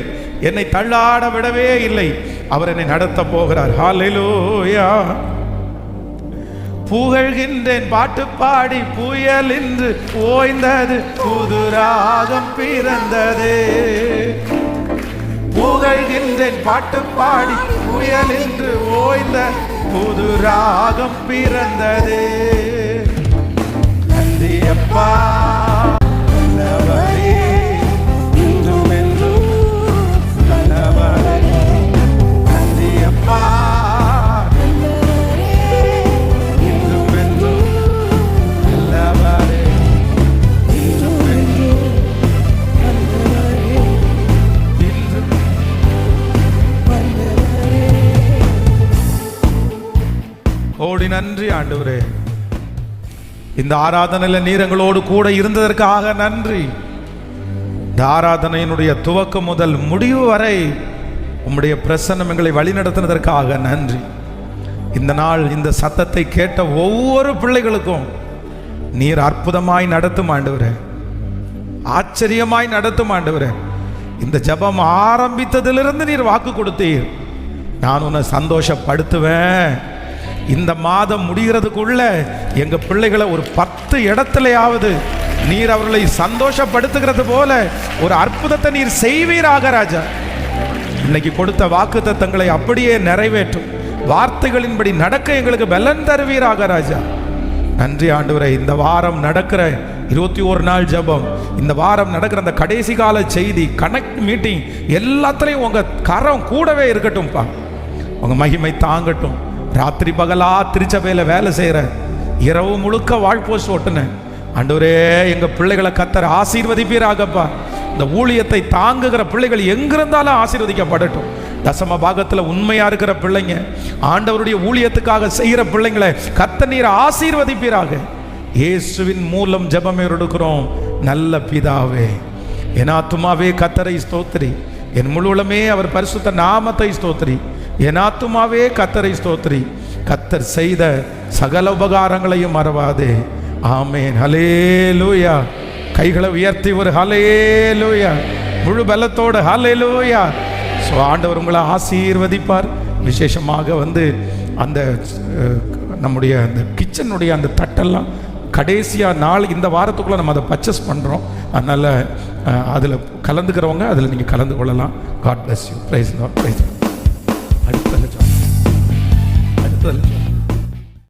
என்னை தள்ளாட விடவே இல்லை. அவர் என்னை நடத்த போகிறார். ஹல்லேலூயா. புகழ்கின்றேன் பாட்டு பாடி, புயல் இன்று ஓய்ந்தது, புது ராகம் பிறந்தது. புகழ்கின்றேன் பாட்டு பாடி, புயல் இன்று ஓய்ந்த, புது ராகம் பிறந்தது. நன்றி அப்பா, நல்லவரே, இன்றும் என்றும் நல்லவரே. நன்றி அப்பா, இன்றும் என்றும் நல்லவரே, இன்றும் என்றும் ஓடி நன்றி ஆண்டவரே. இந்த ஆராதனையில் நீர் எங்களோடு கூட இருந்ததற்காக நன்றி. இந்த ஆராதனையினுடைய துவக்கம் முதல் முடிவு வரை உம்முடைய பிரசன்னம் எங்களை வழிநடத்தினதற்காக நன்றி. இந்த நாள் இந்த சத்தத்தை கேட்ட ஒவ்வொரு பிள்ளைகளுக்கும் நீர் அற்புதமாய் நடத்தும் ஆண்டவரே, ஆச்சரியமாய் நடத்தும் ஆண்டவரே. இந்த ஜெபம் ஆரம்பித்ததிலிருந்து நீர் வாக்கு கொடுத்தீர், நான் உன்னை சந்தோஷப்படுத்துவேன். இந்த மாதம் முடிகிறதுக்குள்ள எங்க பிள்ளைகளை ஒரு 10 இடத்துலயாவது நீர் அவர்களை சந்தோஷப்படுத்துகிறது போல ஒரு அற்புதத்தை நீர் செய்வீராக ராஜா. இன்னைக்கு கொடுத்த வாக்குத்தத்தங்களை அப்படியே நிறைவேற்றும், வார்த்தைகளின்படி நடக்க எங்களுக்கு பலன் தருவீராக ராஜா. நன்றி ஆண்டவரே. இந்த வாரம் நடக்கிற 21 நாள் ஜெபம், இந்த வாரம் நடக்கிற அந்த கடைசி கால செய்தி, கனெக்ட் மீட்டிங் எல்லாத்துலேயும் உங்க கரம் கூடவே இருக்கட்டும்ப்பா. உங்க மகிமை தாங்கட்டும். ராத்திரி பகலா திருச்சபையில வேலை செய்யற, இரவு முழுக்க வாழ்போஸ்ட் ஓட்டுனேன் ஆண்டவரே, எங்க பிள்ளைகளை கர்த்தர் ஆசீர்வதிப்பீராகப்பா. இந்த ஊழியத்தை தாங்குகிற பிள்ளைகள் எங்கிருந்தாலும் ஆசீர்வதிக்கப்படட்டும். தசம பாகத்தில் உண்மையா இருக்கிற பிள்ளைங்க, ஆண்டவருடைய ஊழியத்துக்காக செய்கிற பிள்ளைங்களை கர்த்தர் நீர் ஆசீர்வதிப்பீராக. இயேசுவின் மூலம் ஜெபம் எடுக்கிறோம் நல்ல பிதாவே. என் ஆத்துமாவே கர்த்தரை ஸ்தோத்திரி, என் முழுவலுமே அவர் பரிசுத்த நாமத்தை ஸ்தோத்திரி. என் ஆத்துமாவே கர்த்தரை ஸ்தோத்திரி, கர்த்தர் செய்த சகல உபகாரங்களையும் மறவாதே. ஆமென். ஹல்லேலூயா. கைகளை உயர்த்தி ஒரு ஹல்லேலூயா, முழு பலத்தோடு ஹல்லேலூயா. ஸோ ஆண்டவர் உங்களை ஆசீர்வதிப்பார். விசேஷமாக வந்து அந்த நம்முடைய அந்த கிச்சனுடைய அந்த தட்டெல்லாம் கடைசியாக நாள் இந்த வாரத்துக்குள்ளே நம்ம அதை பர்ச்சேஸ் பண்ணுறோம். அதனால் அதில் கலந்துக்கிறவங்க அதில் நீங்கள் கலந்து கொள்ளலாம். God bless you. Praise Lord. Praise. அடுத்ததில்